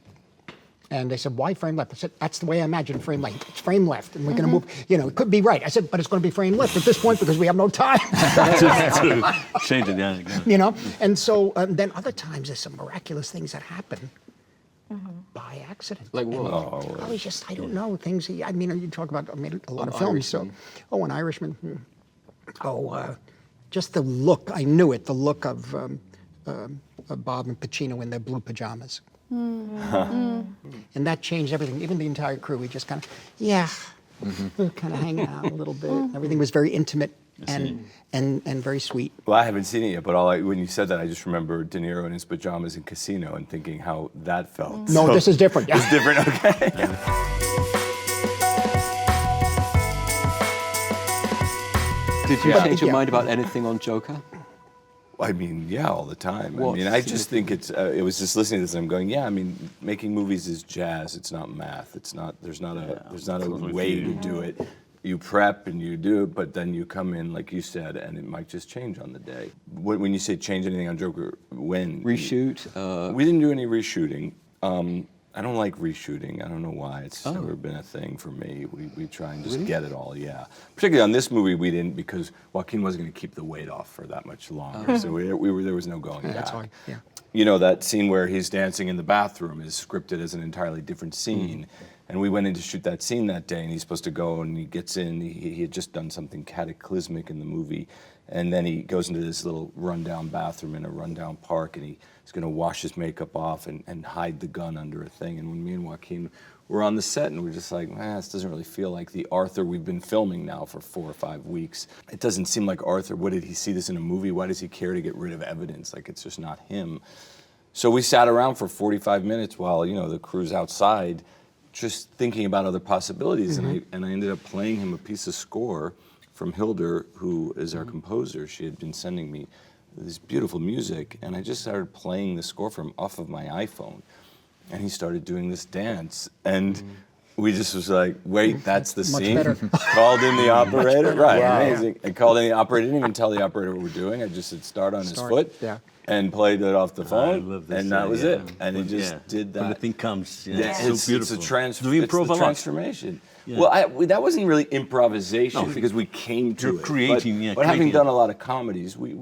And they said, why frame left? I said, that's the way I imagine frame left. It's frame left, and we're going to move. It could be right. I said, but it's going to be frame left at this point because we have no time. Change it, yeah. And so then other times there's some miraculous things that happen by accident. Like what? I was just, I don't know, things. I mean, you talk about, I made a lot of films. Irishman. So, an Irishman. Just the look. I knew it. The look of Bob and Pacino in their blue pajamas. And that changed everything. Even the entire crew. We just kind of, we were kind of hanging out a little bit. Everything was very intimate and very sweet. Well, I haven't seen it yet, but when you said that, I just remember De Niro in his pajamas in Casino and thinking how that felt. No, this is different. It's different, okay. Did you change your mind about anything on Joker? I mean, yeah, all the time. What I mean, I just think it was just listening to this and I'm going, yeah, I mean, making movies is jazz. It's not math. It's not, there's not a way to do it. You prep and you do it, but then you come in, like you said, and it might just change on the day. When you say change anything on Joker, when? Reshoot? We didn't do any reshooting. I don't like reshooting. I don't know why. It's never been a thing for me. We try and just get it all, yeah. Particularly on this movie, we didn't because Joaquin wasn't going to keep the weight off for that much longer. So there was no going back. That's hard, yeah. You know, that scene where he's dancing in the bathroom is scripted as an entirely different scene. And we went in to shoot that scene that day, and he's supposed to go, and he gets in. He had just done something cataclysmic in the movie. And then he goes into this little rundown bathroom in a rundown park, and he's going to wash his makeup off and hide the gun under a thing. And when me and Joaquin were on the set, and we're just like, this doesn't really feel like the Arthur we've been filming now for 4 or 5 weeks. It doesn't seem like Arthur. What did he see this in a movie? Why does he care to get rid of evidence? Like, it's just not him. So we sat around for 45 minutes while, the crew's outside, just thinking about other possibilities. And I ended up playing him a piece of score from Hildur, who is our composer. She had been sending me this beautiful music, and I just started playing the score from off of my iPhone. And he started doing this dance, and we just was like, wait, that's the Much scene? better. Called in the operator, right, Wow. amazing. I called in the operator, didn't even tell the operator what we're doing. I just said start on his foot. Yeah. And played it off the I phone, love this, and that was it. And he When- just did that. When the thing comes, Yeah, it's so it's beautiful. a Do you it's improve the a lot? transformation. Well, that wasn't really improvisation because we came to it. Creating, but having done a lot of comedies, we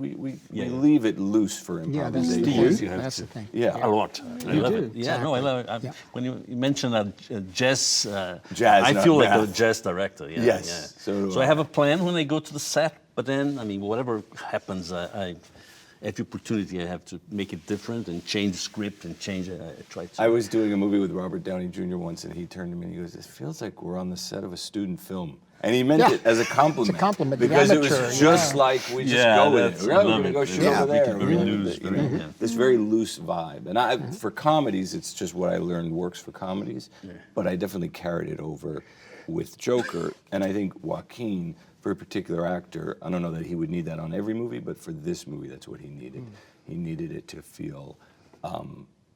leave it loose for improvisation. That's the thing. Yeah. A lot. I love it. Yeah, exactly. no, I love it. When you mentioned jazz, Jazz, I not feel like a math. jazz director. Yeah, Yes, yeah. so do So I I. have a plan when I go to the set, but then, I mean, whatever happens, every opportunity I have to make it different and change the script and change it. I try to. I was doing a movie with Robert Downey Jr. once, and he turned to me and he goes, "It feels like we're on the set of a student film." And he meant it as a compliment. It's a compliment, the Because it amateur, was just like, we just go with it. that's- We're I going love to go it. shoot Yeah, over make it there. very you know, loose, you very- know, yeah. this very loose vibe. And for comedies, it's just what I learned works for comedies. But I definitely carried it over with Joker. And I think Joaquin, for a particular actor, I don't know that he would need that on every movie, but for this movie, that's what he needed. He needed it to feel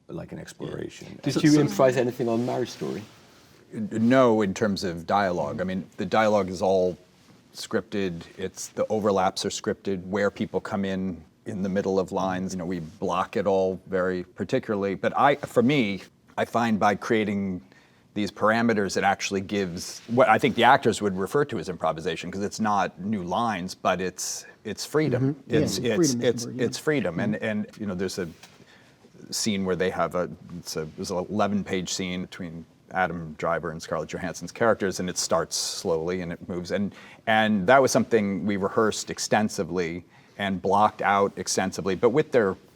like an exploration. Did you improvise anything on Marriage Story? No, in terms of dialogue. I mean, the dialogue is all scripted. The overlaps are scripted. Where people come in the middle of lines, we block it all very particularly. But for me, I find by creating these parameters, it actually gives what I think the actors would refer to as improvisation, because it's not new lines, but it's freedom. It's freedom. And there's a scene where they have there's an 11-page scene between Adam Driver and Scarlett Johansson's characters, and it starts slowly and it moves. And that was something we rehearsed extensively and blocked out extensively. But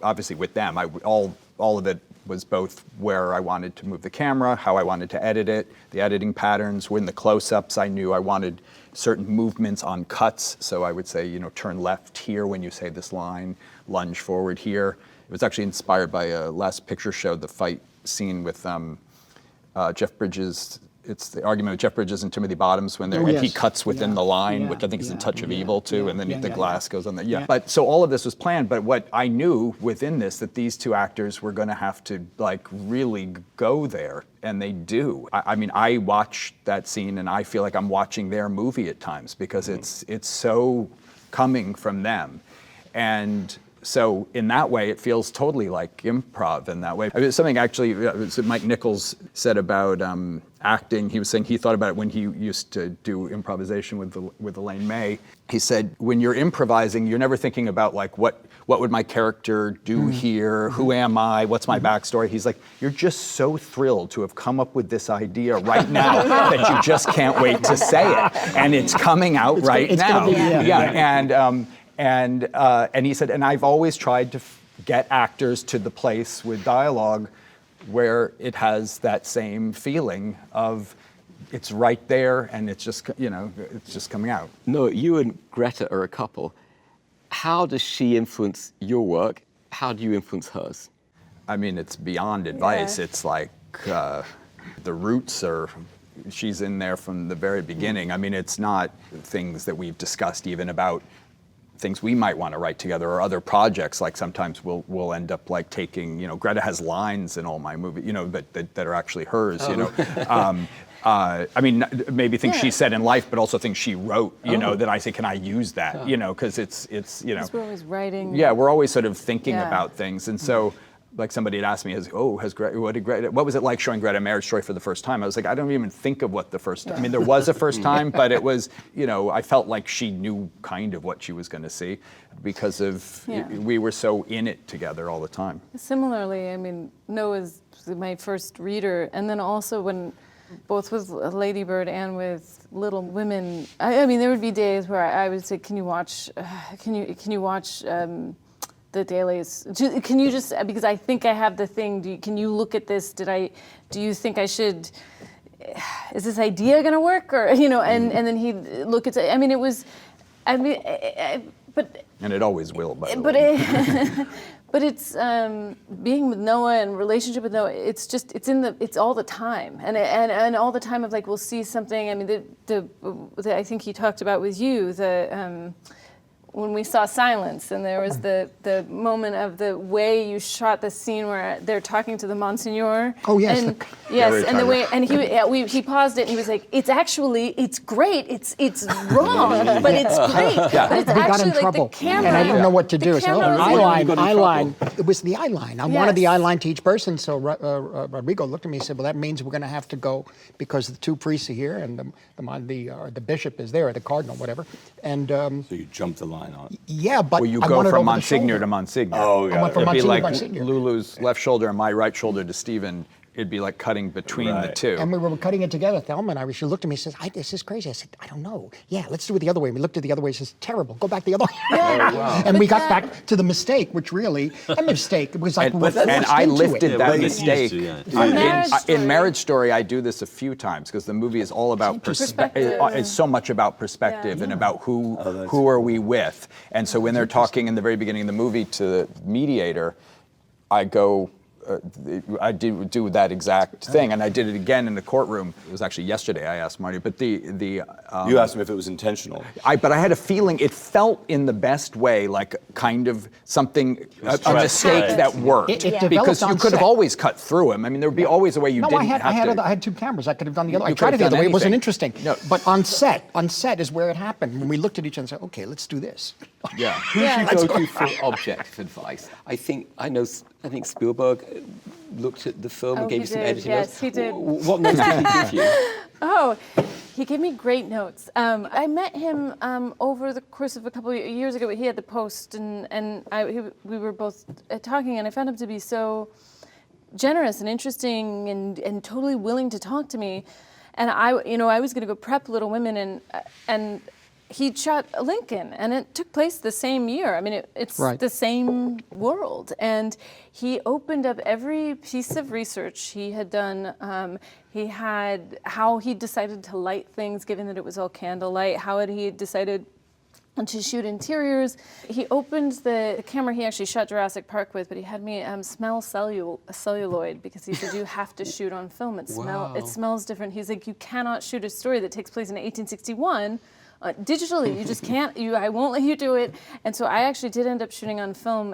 obviously with them, all of it was both where I wanted to move the camera, how I wanted to edit it, the editing patterns. When the close-ups, I knew I wanted certain movements on cuts. So I would say, turn left here when you say this line, lunge forward here. It was actually inspired by a Last Picture Show, the fight scene with Jeff Bridges. It's the argument with Jeff Bridges and Timothy Bottoms when he cuts within the line, which I think is a touch of evil too, and then the glass goes on there. Yeah. But so all of this was planned, but what I knew within this, that these two actors were going to have to really go there, and they do. I mean, I watch that scene and I feel like I'm watching their movie at times, because it's so coming from them. And so in that way, it feels totally like improv in that way. I mean, something actually Mike Nichols said about acting. He was saying he thought about it when he used to do improvisation with Elaine May. He said, when you're improvising, you're never thinking about what would my character do here? Who am I? What's my backstory? He's like, you're just so thrilled to have come up with this idea right now that you just can't wait to say it, and it's coming out right now. And he said, and I've always tried to get actors to the place with dialogue where it has that same feeling of it's right there and it's just, it's just coming out. No, you and Greta are a couple. How does she influence your work? How do you influence hers? I mean, it's beyond advice. It's like the roots are, she's in there from the very beginning. I mean, it's not things that we've discussed even about things we might want to write together or other projects. Like sometimes we'll end up taking, Greta has lines in all my movies, that are actually hers, I mean, maybe things she said in life, but also things she wrote, that I say, can I use that? Because it's Because we're always writing. Yeah, we're always sort of thinking about things. And so, like somebody had asked me, what was it like showing Greta Marriage Story for the first time? I was like, I don't even think of what the first time. I mean, there was a first time, but it was, I felt like she knew kind of what she was going to see because of, we were so in it together all the time. Similarly, I mean, Noah's my first reader, and then also when, both with Lady Bird and with Little Women, I mean, there would be days where I would say, can you watch the dailies? Can you just, because I think I have the thing, can you look at this? Do you think I should, is this idea gonna work? Or, and then he'd look at it. I mean, it was, but. And it always will, by the way. But it's being with Noah and relationship with Noah. It's just it's all the time, and all the time of we'll see something. I mean, I think he talked about with you when we saw Silence, and there was the moment of the way you shot the scene where they're talking to the Monsignor. Oh, yes. And, yes, and the way, and he paused it, and he was like, it's great, it's wrong, but it's great. But it's We got actually in trouble, like the camera. and I didn't know what to do. So camera was eye line. It was the eye line. I wanted the eye line to each person. So Rodrigo looked at me and said, "Well, that means we're going to have to go because the two priests are here, and the bishop is there, or the cardinal, whatever." And So you jumped the line on. yeah, but Well, you I go wanted from over the Monsignor shoulder. to Monsignor. Oh, I went from It'd be Monsignor like to Monsignor. Lulu's left shoulder and my right shoulder to Stephen. It'd be like cutting between the Right. two. And we were cutting it together. Thelma and I, she looked at me and says, "This is crazy." I said, "I don't know. Yeah, let's do it the other way." We looked at the other way. She says, "Terrible. Go back the other way." And we got back to the mistake, which really, a mistake. It was like we were forced and I into lifted it. that but mistake. used to, yeah. In Marriage Story, I do this a few times because the movie is all about Perspective. It's so much about perspective and about who are we with. And so when they're talking in the very beginning of the movie to the mediator, I go. I do that exact thing, and I did it again in the courtroom. It was actually yesterday. I asked Marty, but You asked him if it was intentional. But I had a feeling it felt in the best way, like kind of something, a mistake that worked. It developed because you on could have set. always cut through him. I mean, there would be always a way you No, didn't I have to. had two cameras. I could have done the other. I You tried it could the have other way. done It wasn't anything. interesting. No. But on set is where it happened. When we looked at each other and said, "Okay, let's do this." Yeah. Who do you go to for objective advice? I think Spielberg looked at the film and gave he you some did, editing yes, notes. he did. What notes did he give you? Oh, he gave me great notes. I met him over the course of a couple of years ago. He had the Post, and we were both talking, and I found him to be so generous and interesting and totally willing to talk to me. And I was going to go prep Little Women, and he shot Lincoln, and it took place the same year. I mean, it's Right. the same world. And he opened up every piece of research he had done. He had how he decided to light things, given that it was all candlelight, how he decided to shoot interiors. He opened the camera he actually shot Jurassic Park with, but he had me smell celluloid because he said, "You have to shoot on film. It smells different." He's like, "You cannot shoot a story that takes place in 1861 digitally. You just can't. I won't let you do it." And so I actually did end up shooting on film.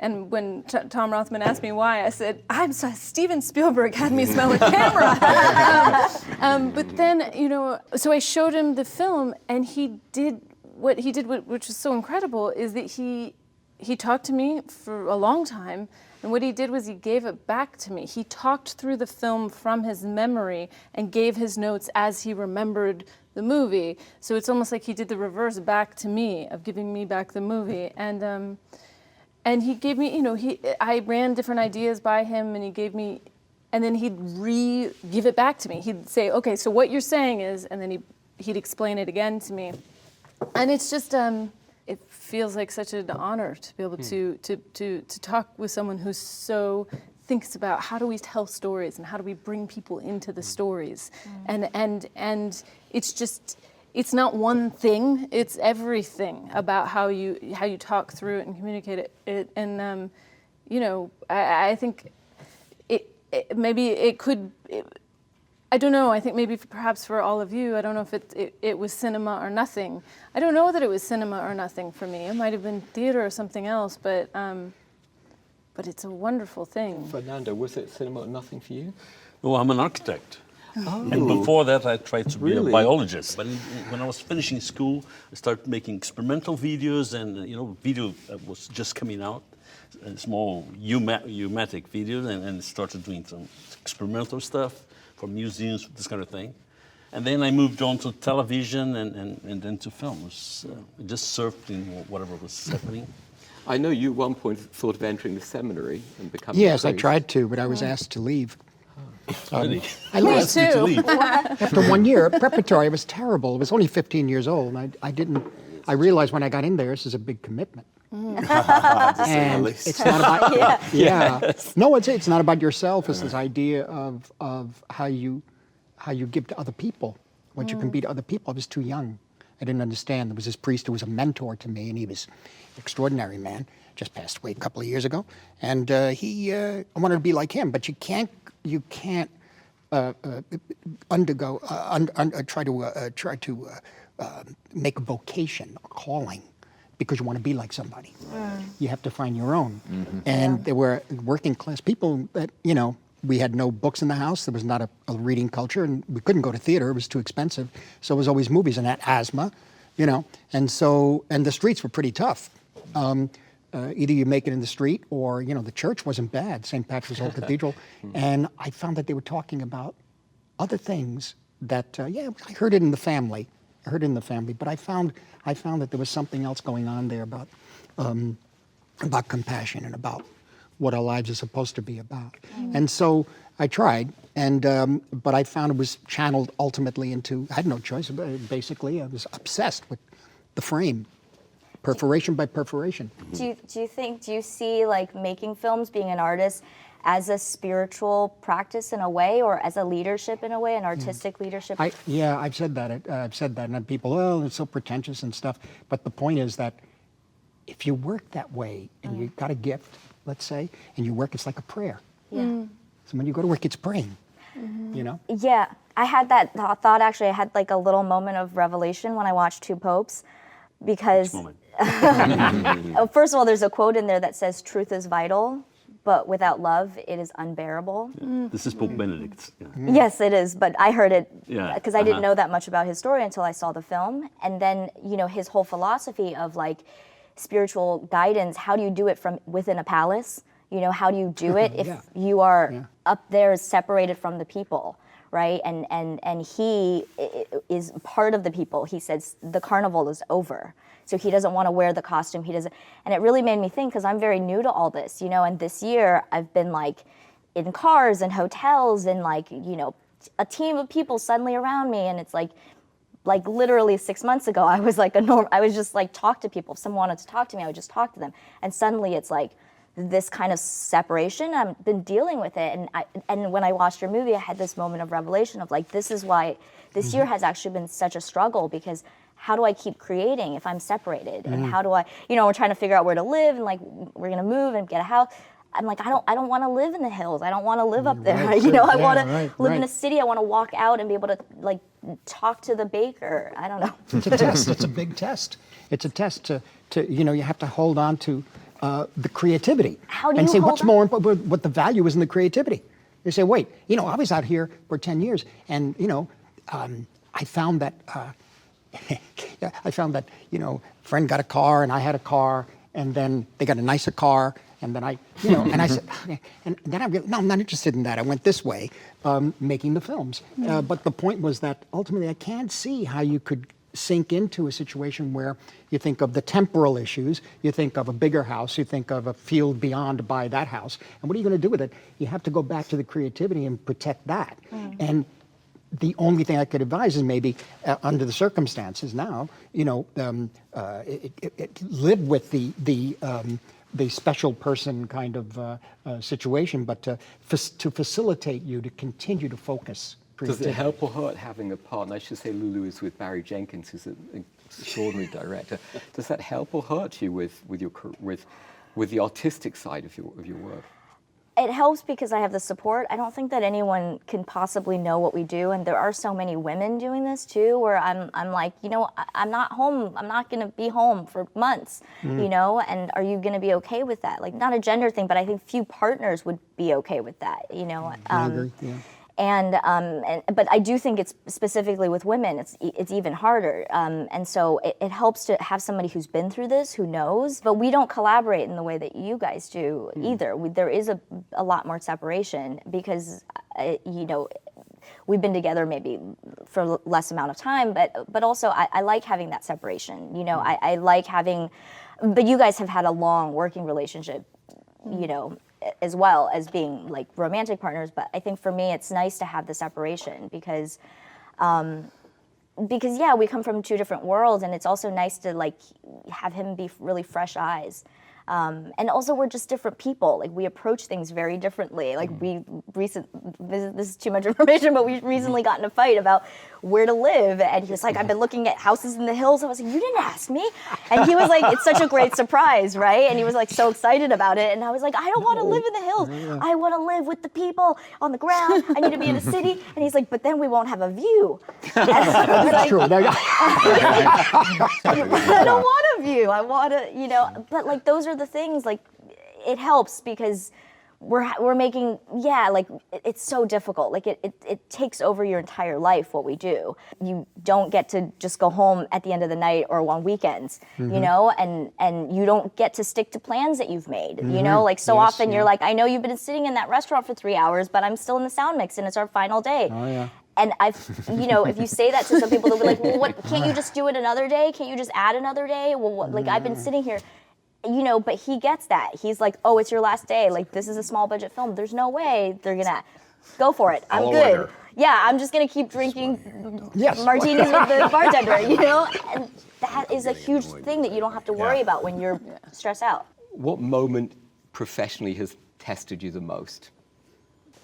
And when Tom Rothman asked me why, I said, "I'm sorry, Steven Spielberg had me smell a camera." But then, so I showed him the film, and he did what he did, which was so incredible, is that he talked to me for a long time. And what he did was he gave it back to me. He talked through the film from his memory and gave his notes as he remembered the movie. So it's almost like he did the reverse back to me of giving me back the movie. And he gave me, I ran different ideas by him, and he gave me, and then he'd give it back to me. He'd say, "Okay, so what you're saying is," and then he'd explain it again to me. And it's just, it feels like such an honor to be able to talk with someone who so thinks about how do we tell stories and how do we bring people into the stories. And it's just, it's not one thing, it's everything about how you talk through it and communicate it. And I think I don't know. I think maybe perhaps for all of you, I don't know if it was cinema or nothing. I don't know that it was cinema or nothing for me. It might have been theater or something else, but it's a wonderful thing. Fernando, was it cinema or nothing for you? No, I'm an architect. Oh. And before that, I tried to be Really? a biologist. But when I was finishing school, I started making experimental videos, and video was just coming out, small eumatic videos, and started doing some experimental stuff for museums, this kind of thing. And then I moved on to television and then to films. I just surfed in whatever was happening. I know you at one point thought of entering the seminary and becoming Yes, a I priest. tried to, but I was asked to leave. Really? I left Asked you to too. leave. after 1 year. Preparatory, it was terrible. I was only 15 years old, and I realized when I got in there, this is a big commitment. And it's not about No, it's not about yourself. It's this idea of how you give to other people, what you can be to other people. I was too young. I didn't understand. There was this priest who was a mentor to me, and he was an extraordinary man. Just passed away a couple of years ago, and I wanted to be like him. But you can't try to make a vocation, a calling, because you want to be like somebody. You have to find your own. And there were working class people that, you know, we had no books in the house. There was not a reading culture, and we couldn't go to theater. It was too expensive. So it was always movies, and I had asthma, you know. And so, and the streets were pretty tough. Either you make it in the street or, you know, the church wasn't bad, St. Patrick's Old Cathedral. And I found that they were talking about other things that, I heard it in the family. But I found that there was something else going on there about compassion and about what our lives are supposed to be about. And so I tried, and but I found it was channeled ultimately into, I had no choice, basically. I was obsessed with the frame, perforation by perforation. Do you see like making films, being an artist, as a spiritual practice in a way, or as a leadership in a way, an artistic leadership? I've said that, and people, oh, it's so pretentious and stuff. But the point is that if you work that way, and you've got a gift, let's say, and you work, it's like a prayer. Yeah. So when you go to work, it's praying. You know? Yeah, I had that thought actually. I had like a little moment of revelation when I watched Two Popes, because first of all, there's a quote in there that says, "Truth is vital, but without love, it is unbearable." This is Pope Benedict. Yeah. Yes, it is, but I heard it Yeah, because I didn't know that much about his story until I saw the film. And then, you know, his whole philosophy of like spiritual guidance, how do you do it from within a palace? You know, how do you do it if you are up there separated from the people, right? And he is part of the people. He says the carnival is over. So he doesn't want to wear the costume. He doesn't, and it really made me think, because I'm very new to all this, you know, and this year I've been like in cars and hotels and like, you know, a team of people suddenly around me, and it's like literally 6 months ago, I was like I was just like talk to people. If someone wanted to talk to me, I would just talk to them. And suddenly it's like this kind of separation. I've been dealing with it, and when I watched your movie, I had this moment of revelation of like, this is why this year has actually been such a struggle, because how do I keep creating if I'm separated? And how do I, you know, we're trying to figure out where to live, and like we're gonna move and get a house. I'm like, I don't want to live in the hills. I don't want to live up there. Right, you know, I yeah, want to live right. in a city. I want to walk out and be able to like talk to the baker. I don't know. It's a test. It's a big test. It's a test to you know, you have to hold on to the creativity. How do and you say hold what's on? more important, what the value is in the creativity. You say, wait, you know, I was out here for 10 years, and you know, I found that you know, a friend got a car and I had a car, and then they got a nicer car, and then you know, and I said, and then I realized, no, I'm not interested in that. I went this way, making the films. But the point was that ultimately I can't see how you could sink into a situation where you think of the temporal issues, you think of a bigger house, you think of a field beyond to buy that house, and what are you going to do with it? You have to go back to the creativity and protect that. And the only thing I could advise is maybe, under the circumstances now, you know, live with the special person kind of situation, but to facilitate you to continue to focus. Does it help or hurt having a partner? I should say Lulu is with Barry Jenkins, who's an extraordinary director. Does that help or hurt you with the artistic side of your work? It helps because I have the support. I don't think that anyone can possibly know what we do, and there are so many women doing this too, where I'm like, you know, I'm not home. I'm not going to be home for months, you know, and are you going to be okay with that? Like, not a gender thing, but I think few partners would be okay with that, you know. I agree, yeah. But I do think it's specifically with women, it's even harder. And so it helps to have somebody who's been through this, who knows. But we don't collaborate in the way that you guys do either. There is a lot more separation because, you know, we've been together maybe for less amount of time, but also I like having that separation. You know, I like having, but you guys have had a long working relationship, you know, as well as being like romantic partners. But I think for me, it's nice to have the separation because yeah, we come from two different worlds, and it's also nice to like have him be really fresh eyes. And also we're just different people. Like we approach things very differently. Like this is too much information, but we recently got in a fight about where to live. And he was like, I've been looking at houses in the hills. I was like, you didn't ask me. And he was like, it's such a great surprise, right? And he was like so excited about it. And I was like, I don't want to live in the hills. I want to live with the people on the ground. I need to be in a city. And he's like, but then we won't have a view. And I was like, True. I don't want a view. I want to, you know, but like those are the things, like it helps because we're making, like it's so difficult. Like it takes over your entire life what we do. You don't get to just go home at the end of the night or on weekends, you know, and you don't get to stick to plans that you've made, you know, like so often you're like, I know you've been sitting in that restaurant for 3 hours, but I'm still in the sound mix and it's our final day. Oh, yeah. And you know, if you say that to some people, they'll be like, well, what, can't you just do it another day? Can't you just add another day? Well, what, like I've been sitting here, you know, but he gets that. He's like, oh, it's your last day. Like, this is a small budget film. There's no way they're gonna go for it. I'm good. Order. Yeah, I'm just gonna keep drinking martinis with the bartender, you know? And that is a huge thing that you don't have to worry about when you're stressed out. What moment professionally has tested you the most?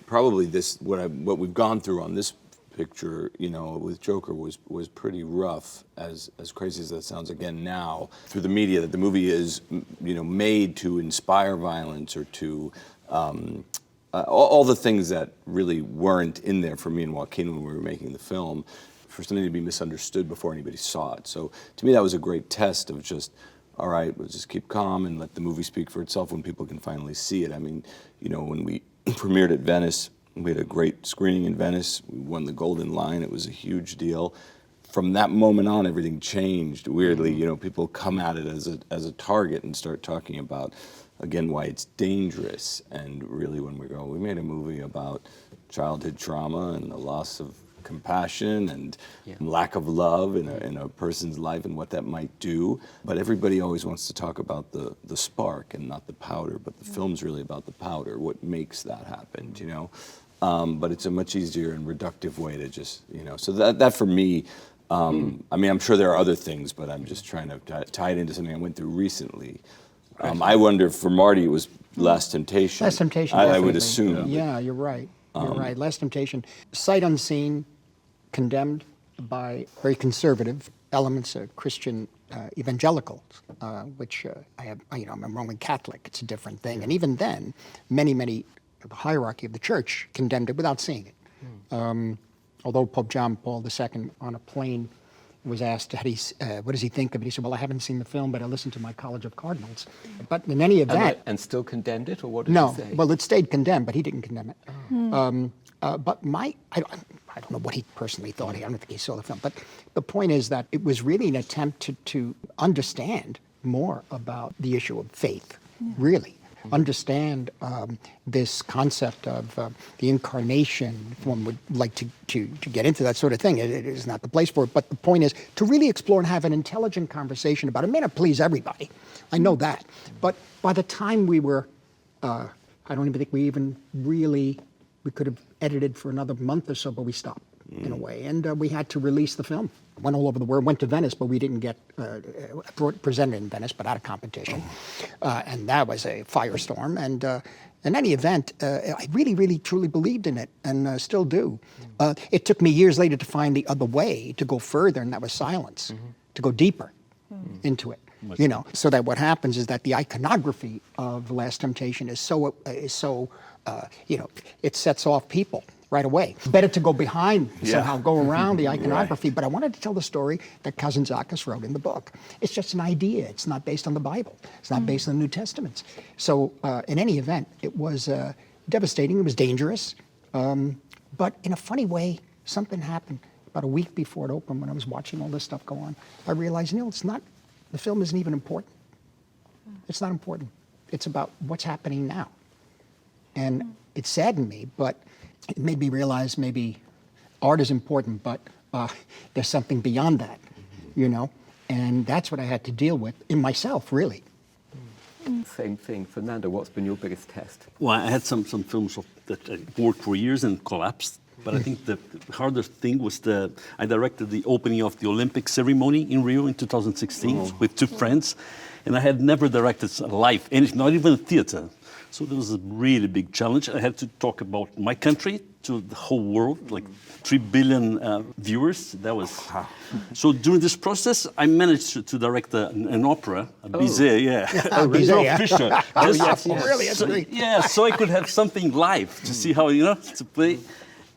Probably what we've gone through on this picture, you know, with Joker was pretty rough, as crazy as that sounds again now, through the media, that the movie is, you know, made to inspire violence or to all the things that really weren't in there for me and Joaquin when we were making the film, for something to be misunderstood before anybody saw it. So to me that was a great test of just, all right, we'll just keep calm and let the movie speak for itself when people can finally see it. I mean, you know, when we premiered at Venice, we had a great screening in Venice. We won the Golden Lion. It was a huge deal. From that moment on, everything changed. Weirdly, you know, people come at it as a target and start talking about, again, why it's dangerous. And really, when we made a movie about childhood trauma and the loss of compassion and lack of love in a person's life and what that might do. But everybody always wants to talk about the spark and not the powder. But the film's really about the powder. What makes that happen? You know. But it's a much easier and reductive way to just, you know, so that for me, I mean, I'm sure there are other things, but I'm just trying to tie it into something I went through recently. I wonder if for Marty it was Last Temptation. Last Temptation, I would assume. Yeah, you're right. You're right. Last Temptation, sight unseen, condemned by very conservative elements of Christian evangelicals, which I'm a Roman Catholic. It's a different thing. And even then, many the hierarchy of the church condemned it without seeing it. Although Pope John Paul II on a plane was asked, what does he think of it? He said, well, I haven't seen the film, but I listened to my College of Cardinals. But in any event... And still condemned it, or what did he say? No, well, it stayed condemned, but he didn't condemn it. But I don't know what he personally thought. I don't think he saw the film. But the point is that it was really an attempt to understand more about the issue of faith, really. Understand this concept of the incarnation. If one would like to get into that sort of thing, it is not the place for it. But the point is to really explore and have an intelligent conversation about it. It may not please everybody, I know that. But by the time we were, I don't even think we could have edited for another month or so, but we stopped in a way. And we had to release the film. Went all over the world, went to Venice, but we didn't get presented in Venice, but out of competition. And that was a firestorm. And in any event, I really, truly believed in it and still do. It took me years later to find the other way, to go further, and that was silence, to go deeper into it. You know, so that what happens is that the iconography of Last Temptation is so you know, it sets off people right away. Better to go behind, somehow go around the iconography. But I wanted to tell the story that Cousin Zacchaeus wrote in the book. It's just an idea. It's not based on the Bible. It's not based on the New Testament. So in any event, it was devastating. It was dangerous. But in a funny way, something happened about a week before it opened when I was watching all this stuff go on. I realized, you know, the film isn't even important. It's not important. It's about what's happening now. And it saddened me, but it made me realize maybe art is important, but there's something beyond that, you know? And that's what I had to deal with in myself, really. Same thing. Fernando, what's been your biggest test? Well, I had some films that I worked for years and collapsed. But I think the hardest thing was I directed the opening of the Olympic ceremony in Rio in 2016 with 2 friends, and I had never directed live, not even a theater. So there was a really big challenge. I had to talk about my country to the whole world, like 3 billion viewers. That was so. During this process, I managed to direct an opera, a Bizet, Bizet, Fischer. Really, that's great. Yeah, so I could have something live to see how to play,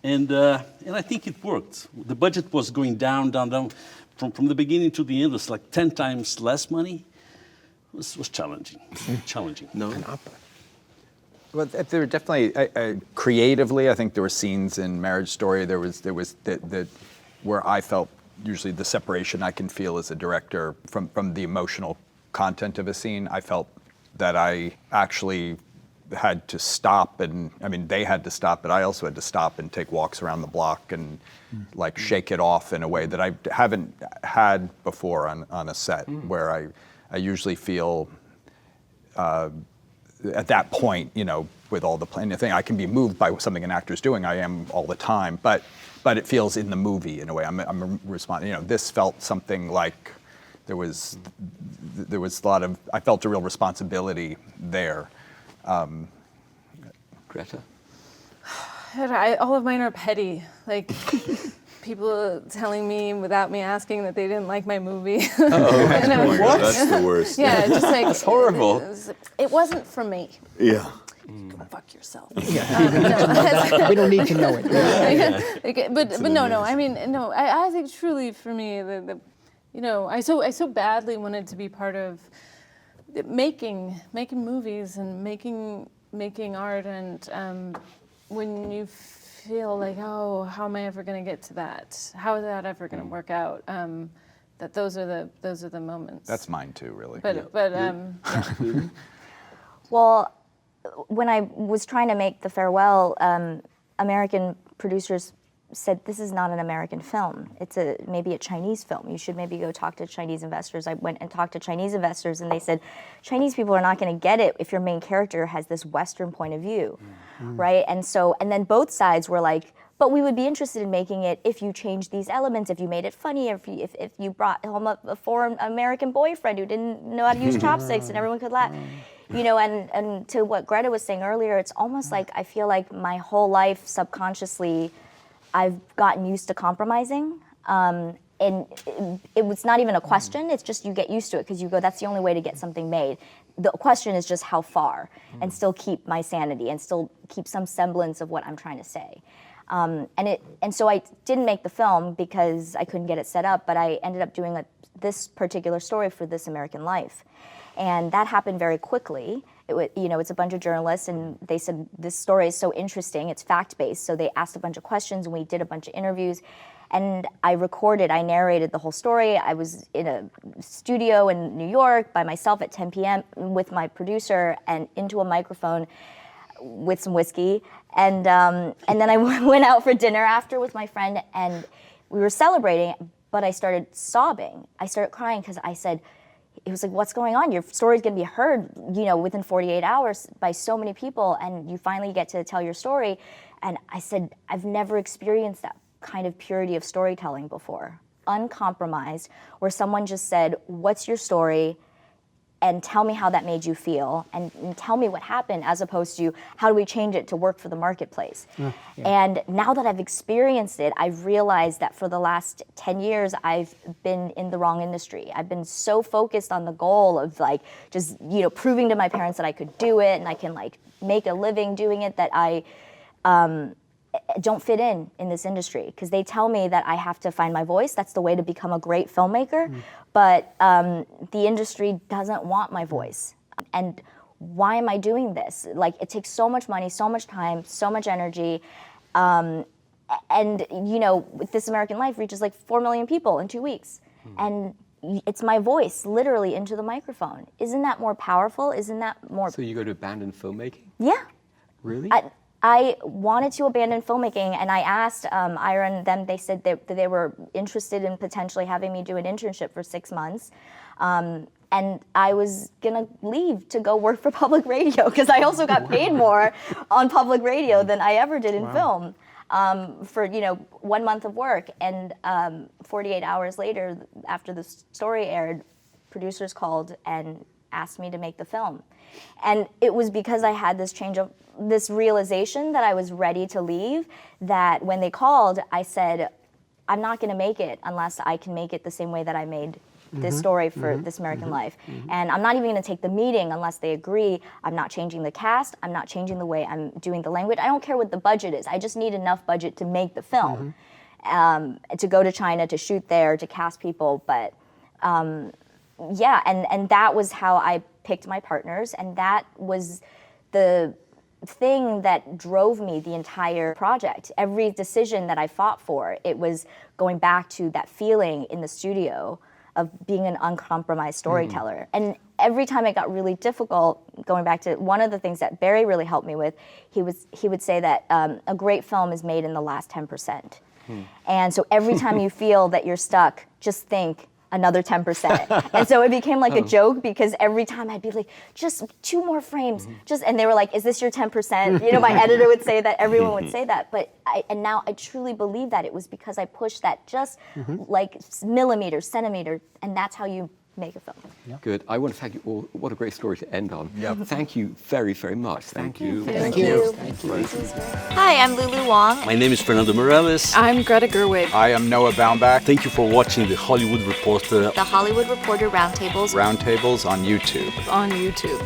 and I think it worked. The budget was going down. From the beginning to the end, it was like 10 times less money. It was challenging. No. An opera. Well, there were definitely creatively. I think there were scenes in Marriage Story. There was that where I felt usually the separation I can feel as a director from the emotional content of a scene. I felt that I actually had to stop, and I mean they had to stop, but I also had to stop and take walks around the block and like shake it off in a way that I haven't had before on a set, where I usually feel. At that point, with all the planning thing, I can be moved by something an actor's doing. I am all the time, but it feels in the movie in a way. I'm responding. This felt something like there was a lot of. I felt a real responsibility there. Greta? All of mine are petty. Like people telling me without me asking that they didn't like my movie. What? That's the worst. Yeah, just like That's horrible. It wasn't for me. Yeah. Go fuck yourself. We don't need to know it. But no. I mean, no. I think truly for me, I so badly wanted to be part of making movies and making art, and when you feel like, oh, how am I ever going to get to that? How is that ever going to work out? That those are the moments. That's mine too, really. Well, when I was trying to make The Farewell, American producers said, this is not an American film. It's maybe a Chinese film. You should maybe go talk to Chinese investors. I went and talked to Chinese investors, and they said, Chinese people are not going to get it if your main character has this Western point of view, right? And then both sides were like, but we would be interested in making it if you changed these elements, if you made it funny, if you brought home a foreign American boyfriend who didn't know how to use chopsticks and everyone could laugh. And to what Greta was saying earlier, it's almost like I feel like my whole life subconsciously I've gotten used to compromising. And it was not even a question, it's just you get used to it because you go, that's the only way to get something made. The question is just how far, and still keep my sanity and still keep some semblance of what I'm trying to say. And so I didn't make the film because I couldn't get it set up, but I ended up doing this particular story for This American Life. And that happened very quickly. It's a bunch of journalists, and they said, this story is so interesting, it's fact-based, so they asked a bunch of questions, and we did a bunch of interviews. And I narrated the whole story. I was in a studio in New York by myself at 10 p.m. with my producer and into a microphone with some whiskey. And then I went out for dinner after with my friend, and we were celebrating, but I started sobbing. I started crying because I said, it was like, what's going on? Your story's gonna be heard, within 48 hours by so many people, and you finally get to tell your story. And I said, I've never experienced that kind of purity of storytelling before. Uncompromised, where someone just said, what's your story? And tell me how that made you feel, and tell me what happened, as opposed to how do we change it to work for the marketplace. And now that I've experienced it, I've realized that for the last 10 years, I've been in the wrong industry. I've been so focused on the goal of just proving to my parents that I could do it and I can make a living doing it, that I don't fit in this industry, because they tell me that I have to find my voice. That's the way to become a great filmmaker. But the industry doesn't want my voice. And why am I doing this? It takes so much money, so much time, so much energy. And with This American Life reaches 4 million people in 2 weeks. And it's my voice literally into the microphone. Isn't that more powerful? Isn't that more... So you go to abandon filmmaking? Yeah. Really? I wanted to abandon filmmaking, and I asked Ira and them. They said that they were interested in potentially having me do an internship for 6 months. And I was gonna leave to go work for public radio, because I also got paid more on public radio than I ever did in film. for 1 month of work. And 48 hours later, after the story aired, producers called and asked me to make the film. And it was because I had this realization that I was ready to leave, that when they called, I said, I'm not going to make it unless I can make it the same way that I made this story for This American Life. And I'm not even going to take the meeting unless they agree. I'm not changing the cast. I'm not changing the way I'm doing the language. I don't care what the budget is. I just need enough budget to make the film, to go to China, to shoot there, to cast people. But yeah, and that was how I picked my partners, and that was the thing that drove me the entire project. Every decision that I fought for, it was going back to that feeling in the studio of being an uncompromised storyteller. And every time it got really difficult, going back to one of the things that Barry really helped me with, he would say that a great film is made in the last 10%. And so every time you feel that you're stuck, just think another 10%. And so it became like a joke, because every time I'd be like, just 2 more frames, and they were like, is this your 10%? My editor would say that, everyone would say that, but now I truly believe that it was because I pushed that just like millimeter, centimeter, and that's how you make a film. Good. I want to thank you all. What a great story to end on. Thank you very, very much. Thank you. Thank you. Hi, I'm Lulu Wang. My name is Fernando Meirelles. I'm Greta Gerwig. I am Noah Baumbach. Thank you for watching the Hollywood Reporter. The Hollywood Reporter Roundtables. Roundtables on YouTube. On YouTube.